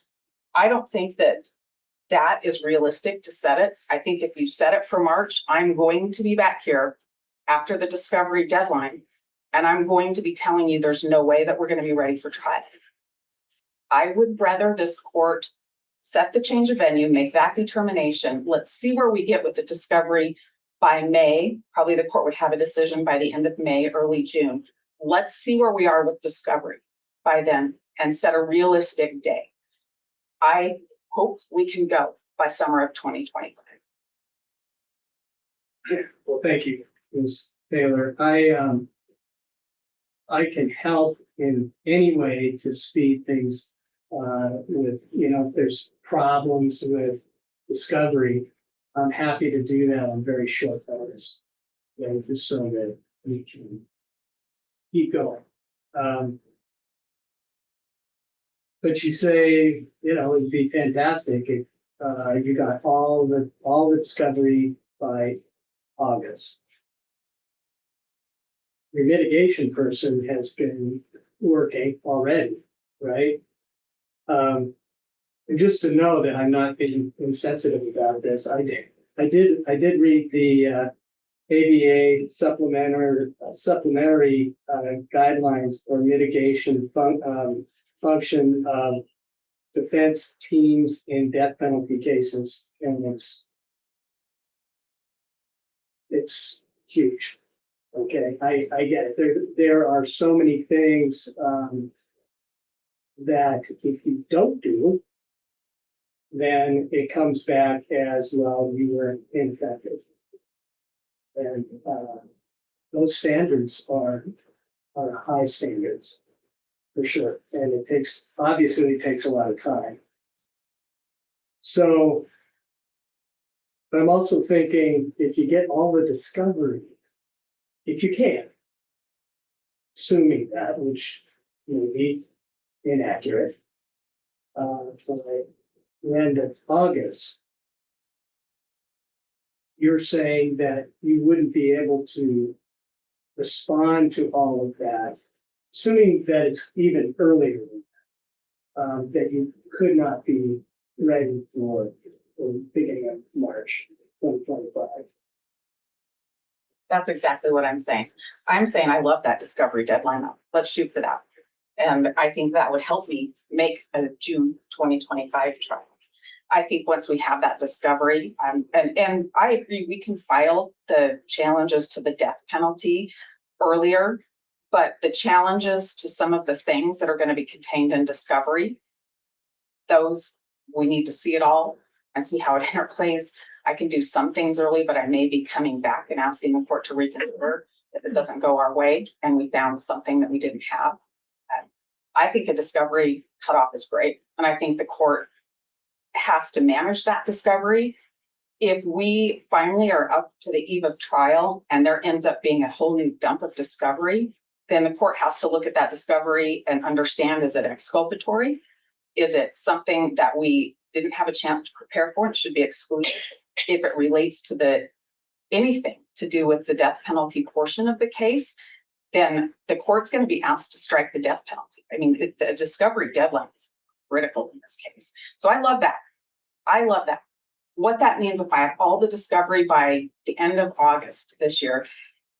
I don't think that is realistic to set it. I think if you set it for March, I'm going to be back here after the discovery deadline, and I'm going to be telling you there's no way that we're going to be ready for trial. I would rather this court set the change of venue, make that determination. Let's see where we get with the discovery by May. Probably the court would have a decision by the end of May, early June. Let's see where we are with discovery by then and set a realistic day. I hope we can go by summer of 2025. Well, thank you, Ms. Taylor. I can help in any way to speed things with, if there's problems with discovery, I'm happy to do that on very short notice. Just so that we can keep going. But you say, it would be fantastic if you got all the discovery by August. Your mitigation person has been working already, right? And just to know that I'm not being insensitive about this, I did read the ABA supplementary guidelines for mitigation function of defense teams in death penalty cases, and it's huge. Okay, I get it. There are so many things that if you don't do, then it comes back as, well, you were ineffective. And those standards are high standards for sure. And obviously it takes a lot of time. So, but I'm also thinking, if you get all the discovery, if you can, assuming that, which may be inaccurate, by the end of August, you're saying that you wouldn't be able to respond to all of that, assuming that it's even earlier than that, that you could not be ready for the beginning of March 2025. That's exactly what I'm saying. I'm saying I love that discovery deadline. Let's shoot for that. And I think that would help me make a June 2025 trial. I think once we have that discovery, and I agree, we can file the challenges to the death penalty earlier, but the challenges to some of the things that are going to be contained in discovery, those we need to see it all and see how it interplays. I can do some things early, but I may be coming back and asking the court to reconsider if it doesn't go our way and we found something that we didn't have. I think a discovery cutoff is great, and I think the court has to manage that discovery. If we finally are up to the eve of trial and there ends up being a whole new dump of discovery, then the court has to look at that discovery and understand, is it exculpatory? Is it something that we didn't have a chance to prepare for? It should be excluded. If it relates to anything to do with the death penalty portion of the case, then the court's going to be asked to strike the death penalty. I mean, the discovery deadline is critical in this case. So I love that. I love that. What that means, if I have all the discovery by the end of August this year,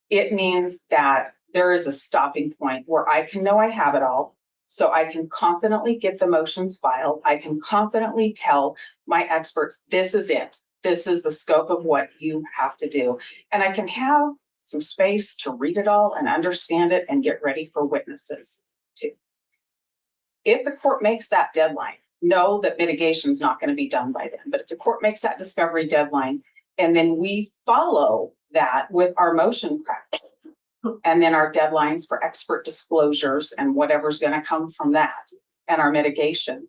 it means that there is a stopping point where I can know I have it all. So I can confidently get the motions filed. I can confidently tell my experts, this is it. This is the scope of what you have to do. And I can have some space to read it all and understand it and get ready for witnesses too. If the court makes that deadline, know that mitigation is not going to be done by then. But if the court makes that discovery deadline, and then we follow that with our motion practice, and then our deadlines for expert disclosures and whatever's going to come from that, and our mitigation,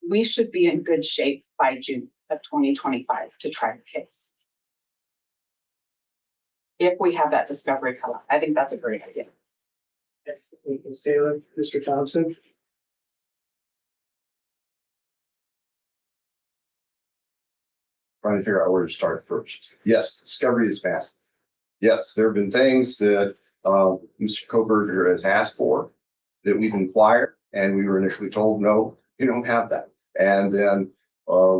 we should be in good shape by June of 2025 to try the case. If we have that discovery cutoff, I think that's a great idea. Ms. Taylor, Mr. Thompson? Trying to figure out where to start first. Yes, discovery is fast. Yes, there have been things that Mr. Kohberger has asked for that we've inquired, and we were initially told, no, you don't have that. And then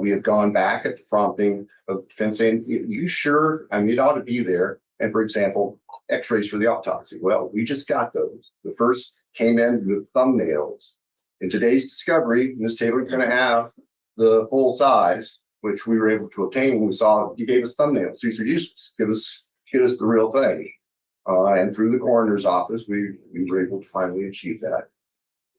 we have gone back at the prompting of defense saying, you sure? I mean, it ought to be there. And for example, x-rays for the autopsy. Well, we just got those. The first came in with thumbnails. In today's discovery, Ms. Taylor is going to have the full size, which we were able to obtain when we saw he gave us thumbnails. These are useless. Get us the real thing. And through the coroner's office, we were able to finally achieve that.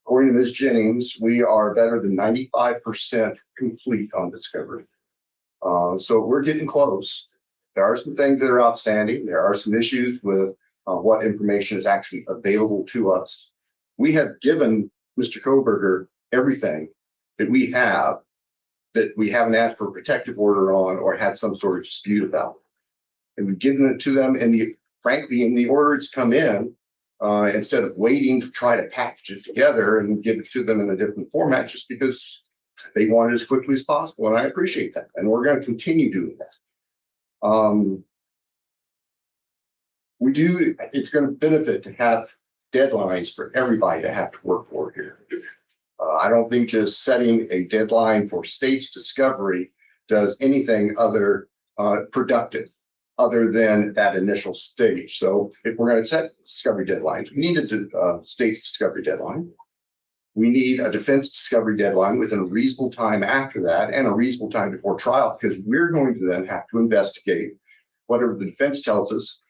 According to Ms. Jennings, we are better than 95% complete on discovery. So we're getting close. There are some things that are outstanding. There are some issues with what information is actually available to us. We have given Mr. Kohberger everything that we have that we haven't asked for a protective order on or had some sort of dispute about. And we've given it to them, and frankly, in the order it's come in, instead of waiting to try to package it together and give it to them in a different format, just because they want it as quickly as possible. And I appreciate that. And we're going to continue doing that. It's going to benefit to have deadlines for everybody to have to work for here. I don't think just setting a deadline for state's discovery does anything other productive other than that initial stage. So if we're going to set discovery deadlines, we need a state's discovery deadline. We need a defense discovery deadline within a reasonable time after that and a reasonable time before trial, because we're going to then have to investigate whatever the defense tells us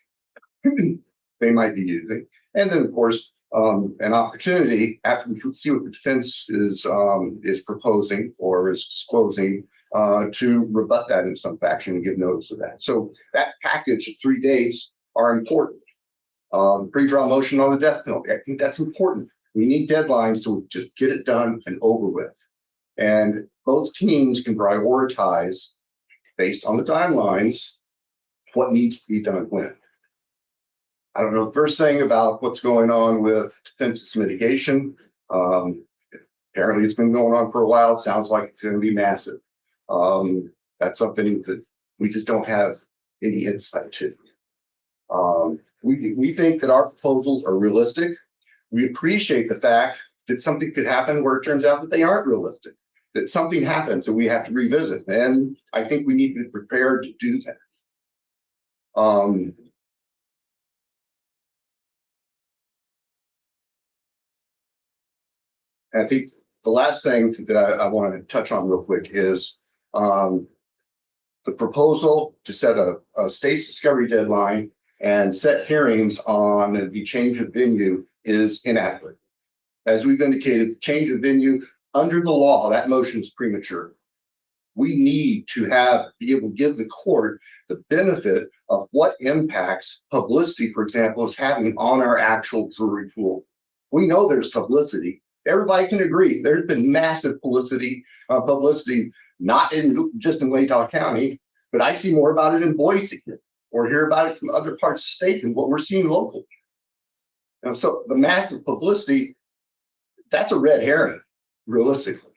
they might be using. And then, of course, an opportunity after we see what the defense is proposing or is disclosing to rebut that in some fashion and give notice of that. So that package of 3 days are important. Pre-trial motion on the death penalty, I think that's important. We need deadlines, so just get it done and over with. And both teams can prioritize based on the timelines what needs to be done when. I don't know the first thing about what's going on with defense's mitigation. Apparently it's been going on for a while. It sounds like it's going to be massive. That's something that we just don't have any insight to. We think that our proposals are realistic. We appreciate the fact that something could happen where it turns out that they aren't realistic, that something happens and we have to revisit. And I think we need to be prepared to do that. I think the last thing that I want to touch on real quick is the proposal to set a state's discovery deadline and set hearings on the change of venue is inadequate. As we've indicated, change of venue under the law, that motion is premature. We need to be able to give the court the benefit of what impacts publicity, for example, is having on our actual jury pool. We know there's publicity. Everybody can agree. There's been massive publicity, not just in Latah County, but I see more about it in Boise or hear about it from other parts of the state than what we're seeing locally. And so the massive publicity, that's a red herring, realistically.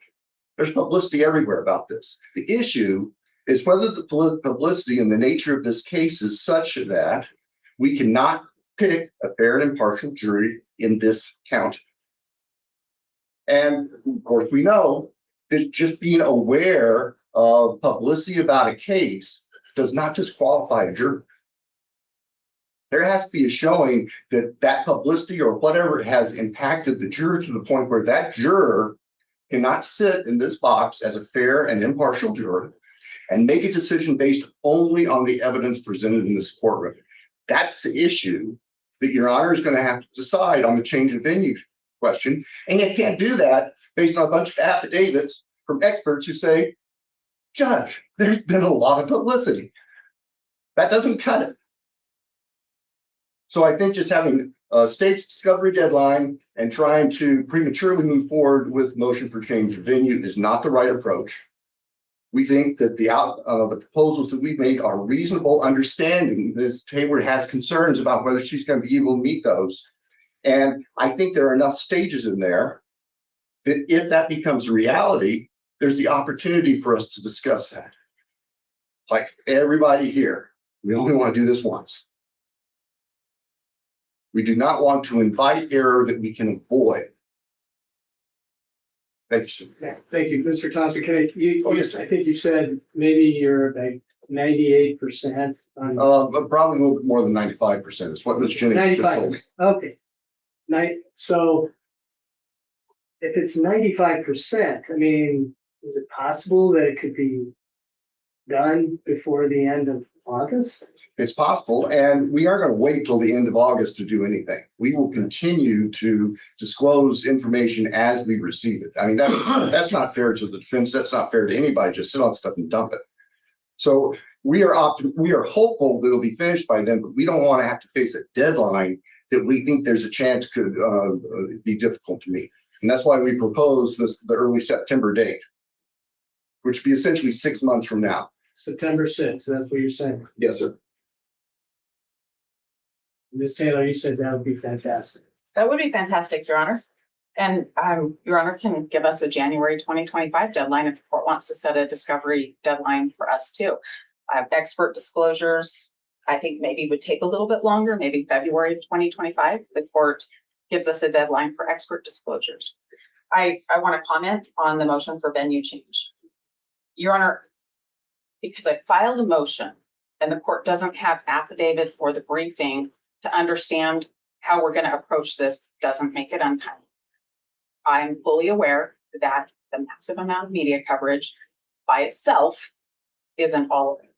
There's publicity everywhere about this. The issue is whether the publicity and the nature of this case is such that we cannot pick a fair and impartial jury in this county. And of course, we know that just being aware of publicity about a case does not disqualify a juror. There has to be a showing that that publicity or whatever has impacted the juror to the point where that juror cannot sit in this box as a fair and impartial juror and make a decision based only on the evidence presented in this courtroom. That's the issue that Your Honor is going to have to decide on the change of venue question. And you can't do that based on a bunch of affidavits from experts who say, Judge, there's been a lot of publicity. That doesn't cut it. So I think just having a state's discovery deadline and trying to prematurely move forward with motion for change of venue is not the right approach. We think that the proposals that we've made are reasonable, understanding Ms. Hayward has concerns about whether she's going to be able to meet those. And I think there are enough stages in there that if that becomes a reality, there's the opportunity for us to discuss that. Like everybody here, we only want to do this once. We do not want to invite error that we can avoid. Thank you. Thank you, Mr. Thompson. Can Yes, I think you said maybe you're like 98% on probably a little bit more than 95% is what Ms. Jennings just told me. Okay. So if it's 95%, I mean, is it possible that it could be done before the end of August? It's possible, and we aren't going to wait till the end of August to do anything. We will continue to disclose information as we receive it. I mean, that's not fair to the defense. That's not fair to anybody. Just sit on stuff and dump it. So we are hopeful that it'll be finished by then, but we don't want to have to face a deadline that we think there's a chance could be difficult to meet. And that's why we propose the early September date, which would be essentially 6 months from now. September 6th, that's what you're saying. Yes, sir. Ms. Taylor, you said that would be fantastic. That would be fantastic, Your Honor. And Your Honor can give us a January 2025 deadline if the court wants to set a discovery deadline for us too. Expert disclosures, I think maybe would take a little bit longer, maybe February 2025. The court gives us a deadline for expert disclosures. I want to comment on the motion for venue change. Your Honor, because I filed a motion and the court doesn't have affidavits or the briefing to understand how we're going to approach this doesn't make it untimely. I'm fully aware that the massive amount of media coverage by itself isn't all of it.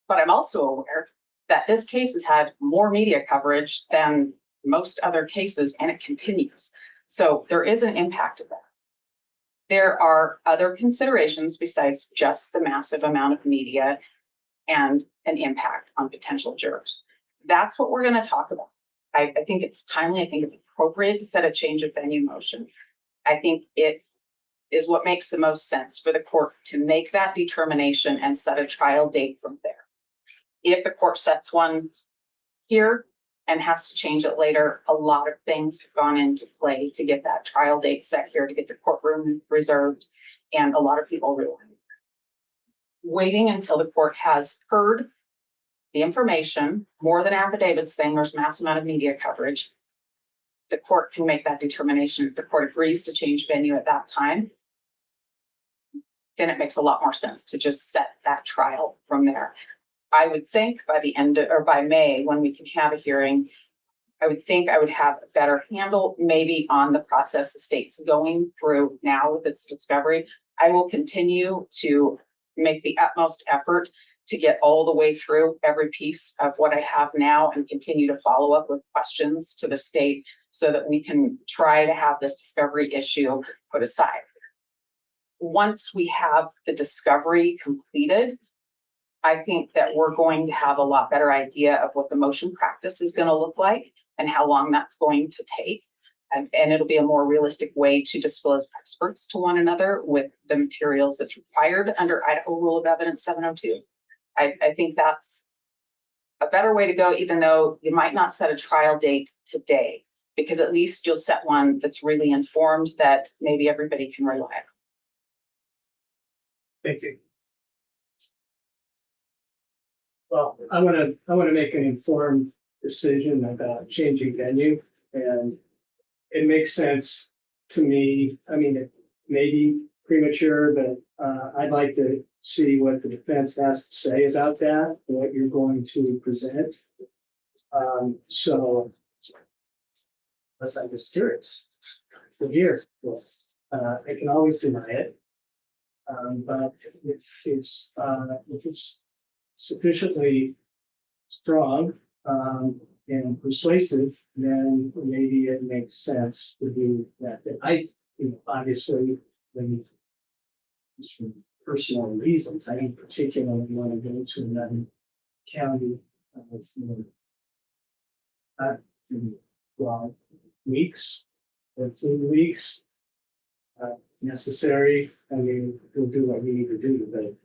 But I'm also aware that this case has had more media coverage than most other cases, and it continues. So there is an impact of that. There are other considerations besides just the massive amount of media and an impact on potential jurors. That's what we're going to talk about. I think it's timely. I think it's appropriate to set a change of venue motion. I think it is what makes the most sense for the court to make that determination and set a trial date from there. If the court sets one here and has to change it later, a lot of things have gone into play to get that trial date set here, to get the courtroom reserved, and a lot of people realize waiting until the court has heard the information, more than affidavits saying there's mass amount of media coverage, the court can make that determination. If the court agrees to change venue at that time, then it makes a lot more sense to just set that trial from there. I would think by the end or by May, when we can have a hearing, I would think I would have a better handle maybe on the process the state's going through now with its discovery. I will continue to make the utmost effort to get all the way through every piece of what I have now and continue to follow up with questions to the state so that we can try to have this discovery issue put aside. Once we have the discovery completed, I think that we're going to have a lot better idea of what the motion practice is going to look like and how long that's going to take. And it'll be a more realistic way to disclose experts to one another with the materials that's required under Idaho Rule of Evidence 702. I think that's a better way to go, even though you might not set a trial date today, because at least you'll set one that's really informed that maybe everybody can rely on. Thank you. Well, I want to make an informed decision about changing venue, and it makes sense to me. I mean, it may be premature, but I'd like to see what the defense has to say about that, what you're going to present. So, unless I'm just curious to hear this, I can always deny it. But if it's sufficiently strong and persuasive, then maybe it makes sense to do that. Obviously, when just for personal reasons, I don't particularly want to go to another county for 12 weeks or 2 weeks. Necessary. I mean, we'll do what we need to do, but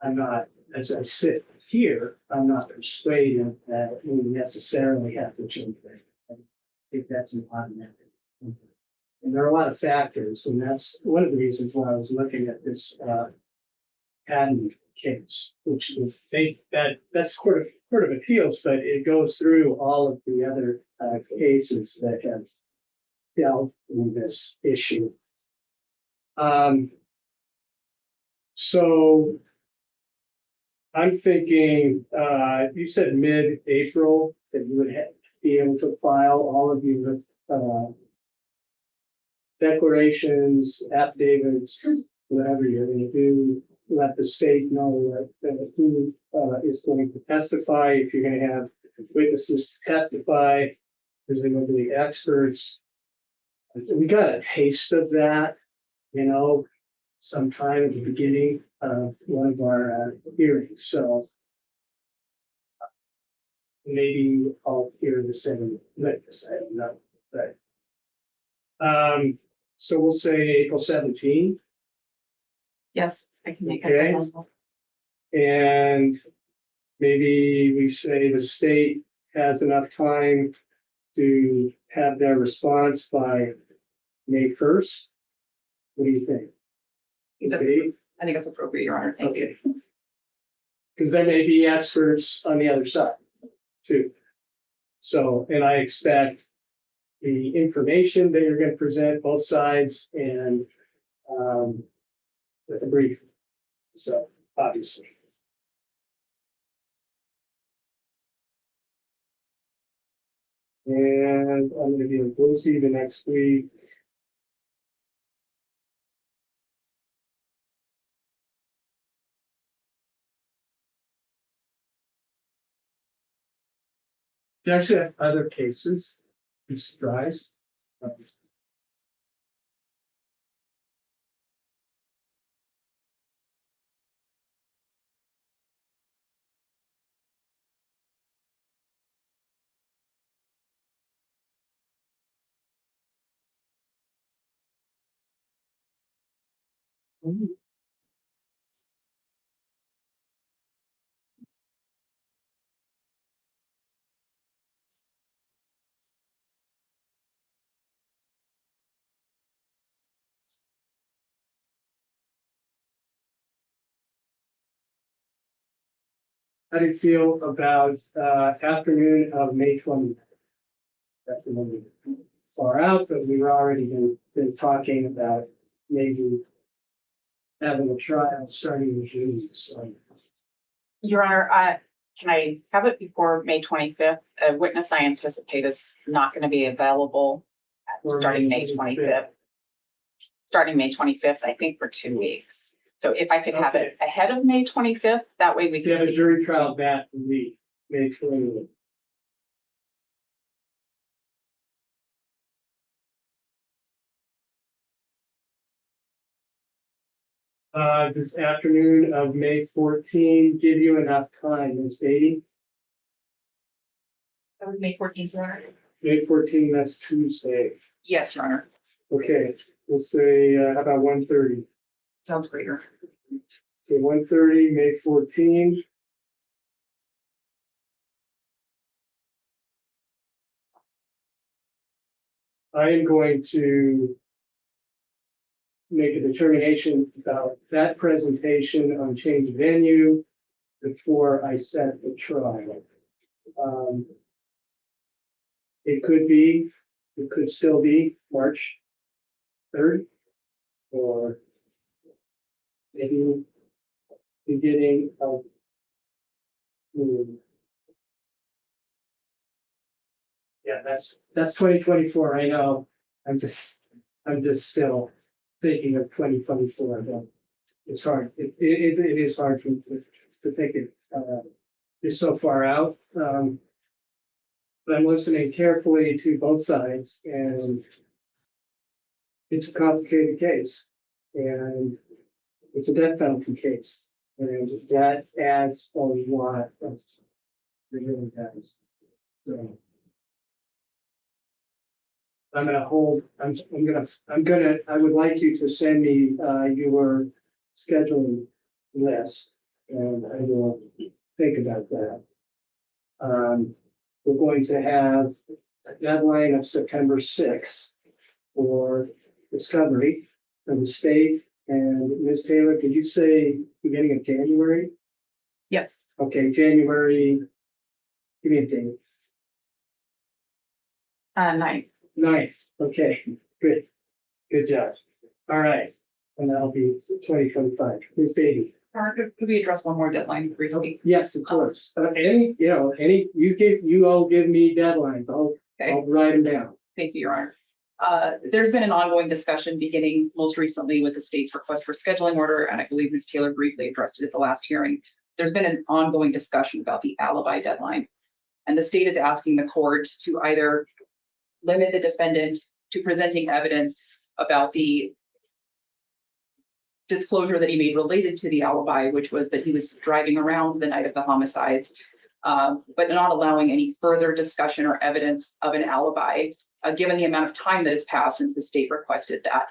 I'm not, as I sit here, I'm not persuaded that we necessarily have to change that. I think that's an automatic. And there are a lot of factors, and that's one of the reasons why I was looking at this patent case, which is that's court of appeals, but it goes through all of the other cases that have dealt with this issue. So I'm thinking, you said mid-April that you would be able to file all of your declarations, affidavits, whatever you're going to do. Let the state know that who is going to testify. If you're going to have witnesses to testify, presumably experts. We got a taste of that, sometime at the beginning of one of our hearings. So maybe I'll hear the same witness. I don't know, but so we'll say April 17th. Yes, I can make Okay. it. And maybe we say the state has enough time to have their response by May 1st. What do you think? Okay. I think that's appropriate, Your Honor. Thank you. Because there may be experts on the other side too. So, and I expect the information that you're going to present both sides and with a brief. So obviously. And I'm going to be in Boise the next week. actually have other cases. Be surprised. How do you feel about afternoon of May 20th? That's a little far out, but we've already been talking about maybe having a trial starting in June. So Your Honor, can I have it before May 25th? A witness I anticipate is not going to be available Or starting May May 25th. Starting May 25th, I think for 2 weeks. So if I could have it ahead of May 25th, that way we if you have a can. jury trial that week, May 20th. This afternoon of May 14 give you enough time, Ms. Beatty? That was May 14th, Your Honor. May 14, that's Tuesday. Yes, Your Honor. Okay, we'll say, how about 1:30? Sounds great, Your Honor. Okay, 1:30, May 14. I am going to make a determination about that presentation on change of venue before I set the trial. It could still be March 3rd, or maybe beginning of yeah, that's 2024. I know. I'm just still thinking of 2024. But it's hard. It is hard for me to think it is so far out. But I'm listening carefully to both sides, and it's a complicated case, and it's a death penalty case, and that adds a lot of, it really does. So I'm gonna hold, I would like you to send me, your scheduling list, and I will think about that. We're going to have a deadline of September 6th for discovery from the state. And Ms. Taylor, did you say beginning of January? Yes. Okay, January, give me a date. 9th, okay, good job. All right, and that'll be 2025. Ms. Beatty. Could we address one more deadline briefly? Yes, of course. You all give me deadlines. I'll write them down. Thank you, Your Honor. There's been an ongoing discussion beginning most recently with the state's request for scheduling order, and I believe Ms. Taylor briefly addressed it at the last hearing. There's been an ongoing discussion about the alibi deadline, and the state is asking the court to either limit the defendant to presenting evidence about the disclosure that he made related to the alibi, which was that he was driving around the night of the homicides, but not allowing any further discussion or evidence of an alibi, given the amount of time that has passed since the state requested that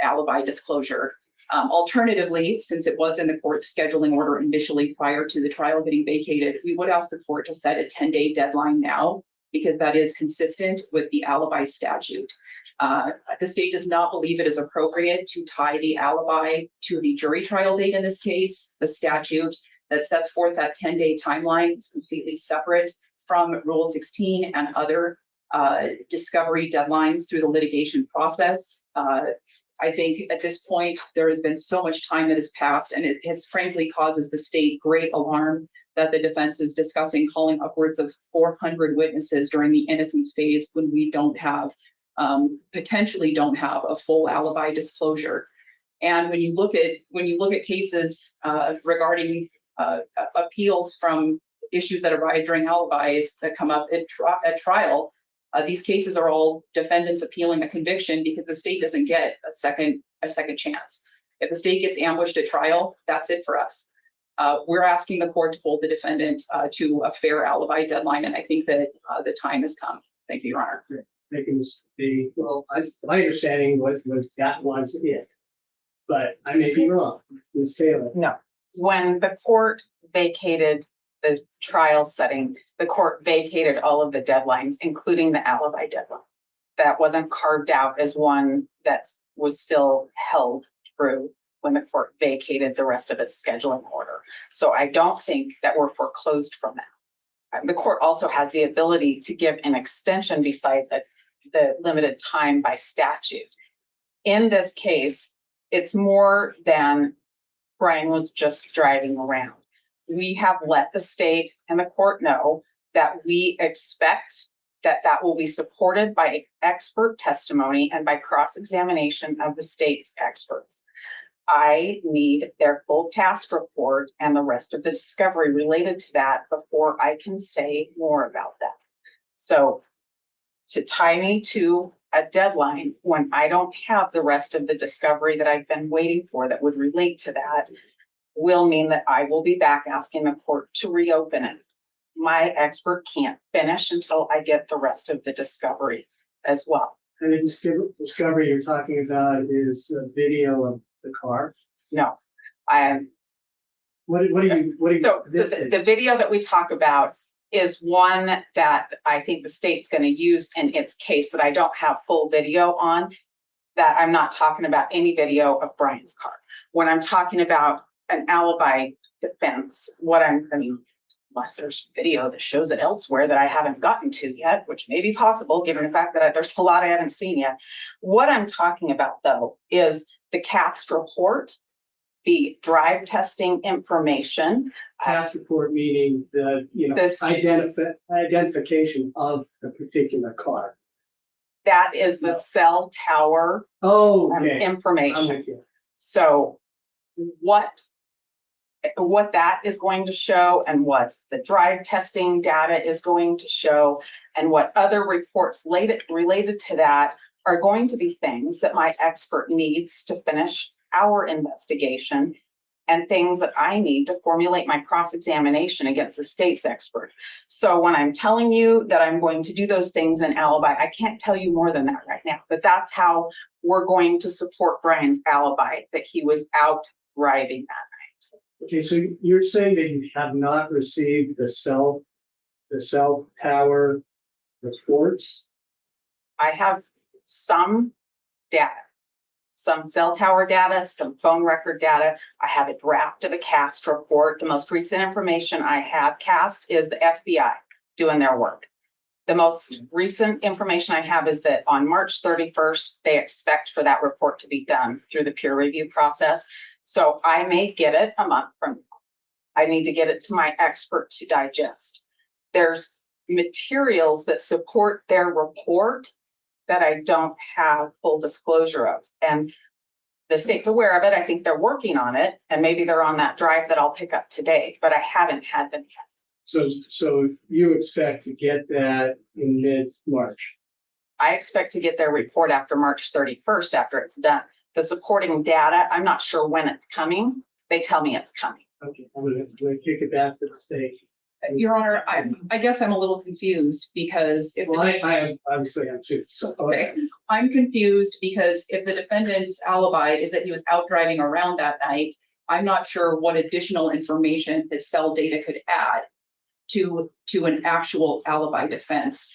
alibi disclosure. Alternatively, since it was in the court's scheduling order initially prior to the trial getting vacated, we would ask the court to set a 10-day deadline now, because that is consistent with the alibi statute. The state does not believe it is appropriate to tie the alibi to the jury trial date in this case. The statute that sets forth that 10-day timeline is completely separate from Rule 16 and other discovery deadlines through the litigation process. I think at this point, there has been so much time that has passed, and it has frankly causes the state great alarm that the defense is discussing calling upwards of 400 witnesses during the innocence phase when we potentially don't have a full alibi disclosure. And when you look at cases regarding appeals from issues that arise during alibis that come up at trial. These cases are all defendants appealing a conviction because the state doesn't get a second chance. If the state gets ambushed at trial, that's it for us. We're asking the court to hold the defendant to a fair alibi deadline, and I think that the time has come. Thank you, Your Honor. My understanding was that was it, but I may be wrong. Ms. Taylor. No, when the court vacated the trial setting, the court vacated all of the deadlines, including the alibi deadline. That wasn't carved out as one that was still held through when the court vacated the rest of its scheduling order. So I don't think that we're foreclosed from that. The court also has the ability to give an extension besides the limited time by statute. In this case, it's more than Bryan was just driving around. We have let the state and the court know that we expect that that will be supported by expert testimony and by cross-examination of the state's experts. I need their full cast report and the rest of the discovery related to that before I can say more about that. So to tie me to a deadline when I don't have the rest of the discovery that I've been waiting for that would relate to that will mean that I will be back asking the court to reopen it. My expert can't finish until I get the rest of the discovery as well. And the discovery you're talking about is a video of the car. No, I What are you? So the video that we talk about is one that I think the state's going to use in its case that I don't have full video on, that I'm not talking about any video of Bryan's car. When I'm talking about an alibi defense, unless there's video that shows it elsewhere that I haven't gotten to yet, which may be possible given the fact that there's a lot I haven't seen yet. What I'm talking about though is the cast report, the drive testing information. Cast report meaning the identification of the particular car. That is the cell tower information. I'm with you. So what that is going to show and what the drive testing data is going to show and what other reports related to that are going to be things that my expert needs to finish our investigation and things that I need to formulate my cross-examination against the state's expert. So when I'm telling you that I'm going to do those things in alibi, I can't tell you more than that right now, but that's how we're going to support Bryan's alibi, that he was out driving that night. Okay, so you're saying that you have not received the cell tower reports? I have some data, some cell tower data, some phone record data. I have a draft of a cast report. The most recent information I have cast is the FBI doing their work. The most recent information I have is that on March 31st, they expect for that report to be done through the peer review process. So I may get it a month from now. I need to get it to my expert to digest. There's materials that support their report that I don't have full disclosure of. And the state's aware of it. I think they're working on it. And maybe they're on that drive that I'll pick up today, but I haven't had them yet. So you expect to get that in mid-March? I expect to get their report after March 31st, after it's done. The supporting data, I'm not sure when it's coming. They tell me it's coming. Okay, I'm gonna kick it back to the state. Your Honor, I guess I'm a little confused because if I obviously am too. So okay. I'm confused because if the defendant's alibi is that he was out driving around that night, I'm not sure what additional information his cell data could add to an actual alibi defense.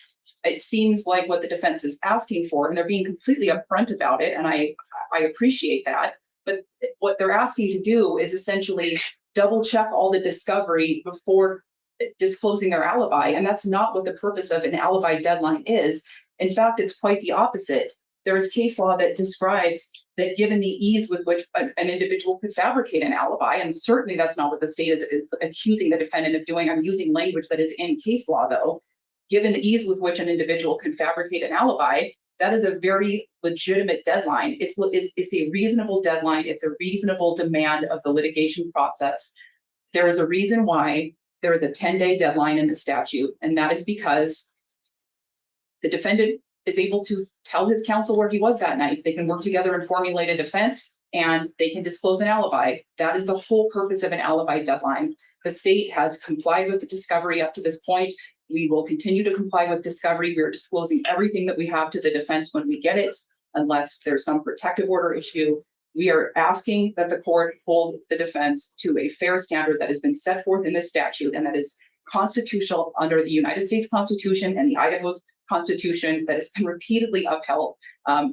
It seems like what the defense is asking for, and they're being completely upfront about it, and I appreciate that. But what they're asking to do is essentially double check all the discovery before disclosing their alibi, and that's not what the purpose of an alibi deadline is. In fact, it's quite the opposite. There is case law that describes that given the ease with which an individual could fabricate an alibi, and certainly that's not what the state is accusing the defendant of doing. I'm using language that is in case law though. Given the ease with which an individual can fabricate an alibi, that is a very legitimate deadline. It's a reasonable deadline. It's a reasonable demand of the litigation process. There is a reason why there is a 10-day deadline in the statute, and that is because the defendant is able to tell his counsel where he was that night. They can work together and formulate a defense, and they can disclose an alibi. That is the whole purpose of an alibi deadline. The state has complied with the discovery up to this point. We will continue to comply with discovery. We are disclosing everything that we have to the defense when we get it, unless there's some protective order issue. We are asking that the court hold the defense to a fair standard that has been set forth in this statute and that is constitutional under the United States Constitution and the Idaho's Constitution, that has been repeatedly upheld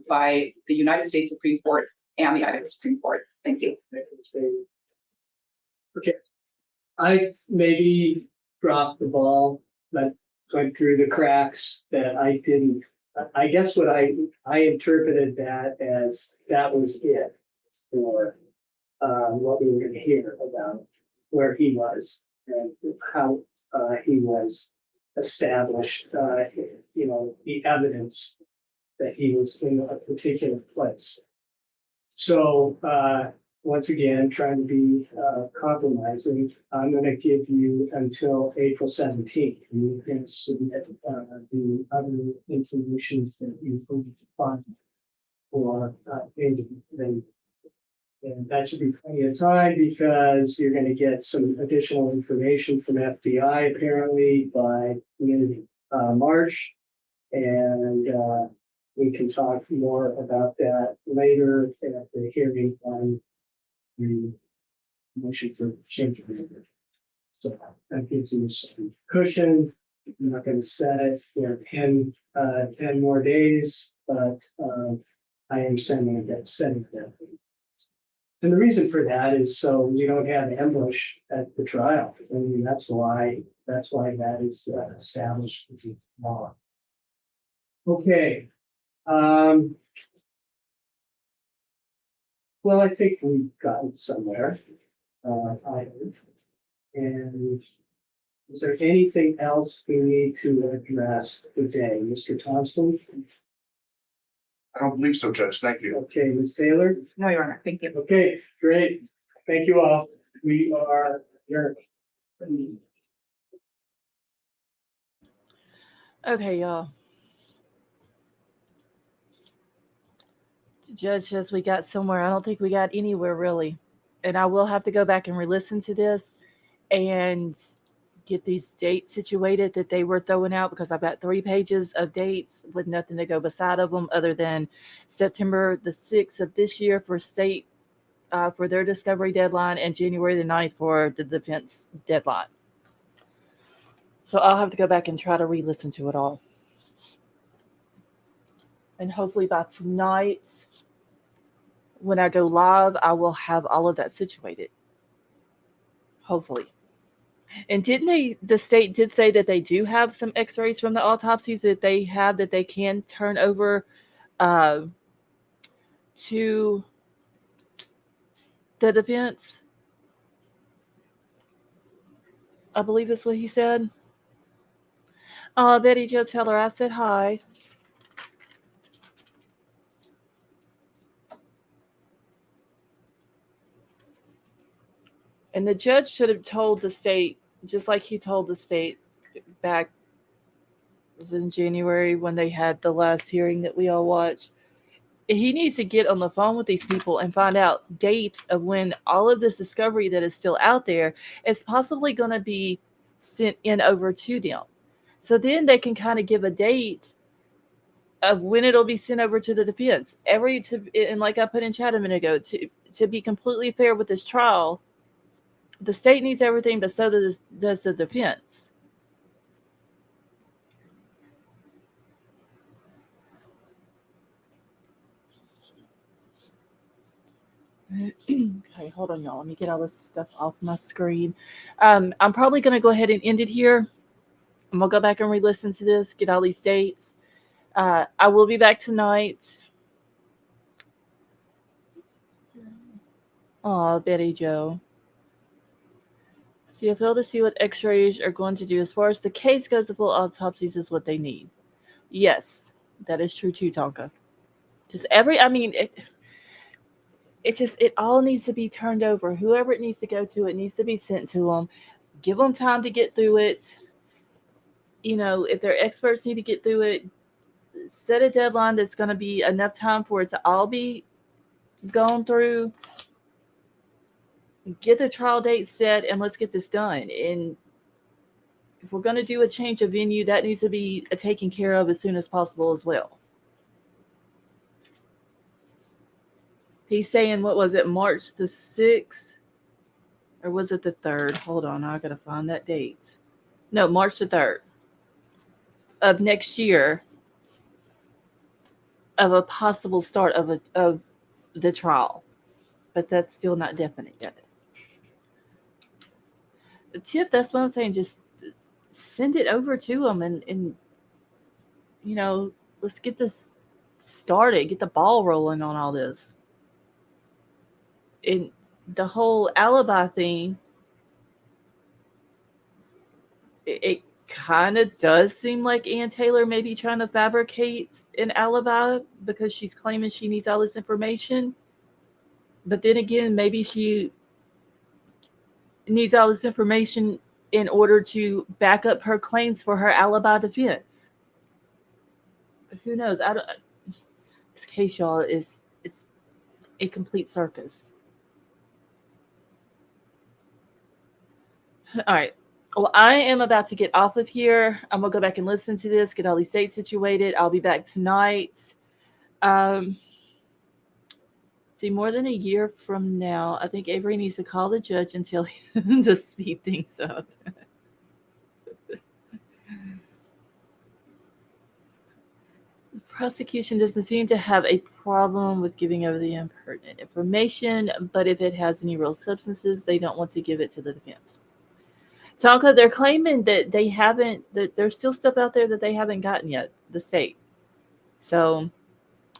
by the United States Supreme Court and the Idaho Supreme Court. Thank you. Okay. I maybe dropped the ball, but went through the cracks that I didn't. I guess what I interpreted that as that was it for what we were going to hear about where he was and how he was established, the evidence that he was in a particular place. So once again, trying to be compromising, I'm going to give you until April 17th. You can submit the other information that you need to find for then. And that should be plenty of time because you're going to get some additional information from FBI apparently by the end of March. And we can talk more about that later at the hearing on the motion for change of order. So that gives you some cushion. I'm not going to set it for 10 more days, but I am setting that. And the reason for that is so we don't have ambush at the trial. I mean, that's why that is established as a law. Okay. Well, I think we've gotten somewhere. And is there anything else we need to address today, Mr. Thompson? I don't believe so, Judge. Thank you. Okay, Ms. Taylor? No, Your Honor. Thank you. Okay, great. Thank you all. We are adjourned. Okay, y'all. The judge says we got somewhere. I don't think we got anywhere really. And I will have to go back and re-listen to this and get these dates situated that they were throwing out, because I've got 3 pages of dates with nothing to go beside of them other than September the 6th of this year for state for their discovery deadline and January the 9th for the defense deadline. So I'll have to go back and try to re-listen to it all. And hopefully by tonight, when I go live, I will have all of that situated. Hopefully. And the state did say that they do have some x-rays from the autopsies that they have that they can turn over to the defense. I believe that's what he said. Betty Jo, tell her I said hi. And the judge should have told the state, just like he told the state back in January when they had the last hearing that we all watched. He needs to get on the phone with these people and find out dates of when all of this discovery that is still out there is possibly going to be sent in over to them. So then they can kind of give a date of when it'll be sent over to the defense. And like I put in chat a minute ago, to be completely fair with this trial, the state needs everything, but so does the defense. Okay, hold on, y'all. Let me get all this stuff off my screen. I'm probably going to go ahead and end it here. I'm going to go back and re-listen to this, get all these dates. I will be back tonight. Oh, Betty Jo. So you'll fail to see what x-rays are going to do. As far as the case goes, the full autopsies is what they need. Yes, that is true too, Tonka. It all needs to be turned over. Whoever it needs to go to, it needs to be sent to them Give them time to get through it. You know, if their experts need to get through it, set a deadline that's going to be enough time for it to all be gone through. Get the trial date set and let's get this done. And if we're going to do a change of venue, that needs to be taken care of as soon as possible as well. He's saying, what was it, March the 6th? Or was it the 3rd? Hold on, I got to find that date. No, March the 3rd of next year of a possible start of the trial. But that's still not definite yet. Tiff, that's what I'm saying. Just send it over to them and you know, let's get this started, get the ball rolling on all this. And the whole alibi thing, it kind of does seem like Ann Taylor may be trying to fabricate an alibi because she's claiming she needs all this information. But then again, maybe she needs all this information in order to back up her claims for her alibi defense. Who knows? I don't. This case, y'all, it's a complete circus. All right. Well, I am about to get off of here. I'm gonna go back and listen to this, get all these dates situated. I'll be back tonight. See, more than a year from now, I think Avery needs to call the judge and tell him to speed things up. The prosecution doesn't seem to have a problem with giving over the impertinent information, but if it has any real substances, they don't want to give it to the defense. Tonka, they're claiming that they haven't, that there's still stuff out there that they haven't gotten yet, the state. So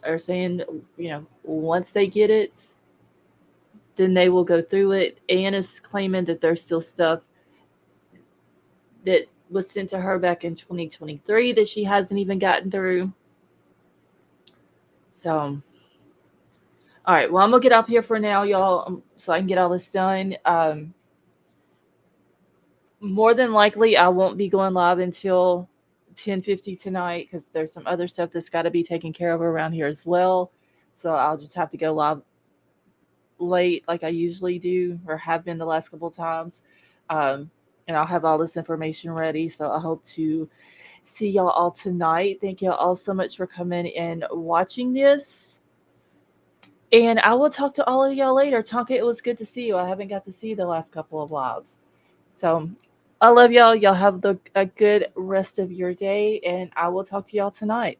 they're saying, you know, once they get it, then they will go through it. Ann is claiming that there's still stuff that was sent to her back in 2023 that she hasn't even gotten through. So, all right. Well, I'm going to get off here for now, y'all, so I can get all this done. More than likely, I won't be going live until 10:50 tonight because there's some other stuff that's got to be taken care of around here as well. So I'll just have to go live late like I usually do or have been the last couple of times. And I'll have all this information ready. So I hope to see y'all all tonight. Thank y'all all so much for coming and watching this. And I will talk to all of y'all later. Tonka, it was good to see you. I haven't got to see you the last couple of lives. So I love y'all. Y'all have a good rest of your day, and I will talk to y'all tonight.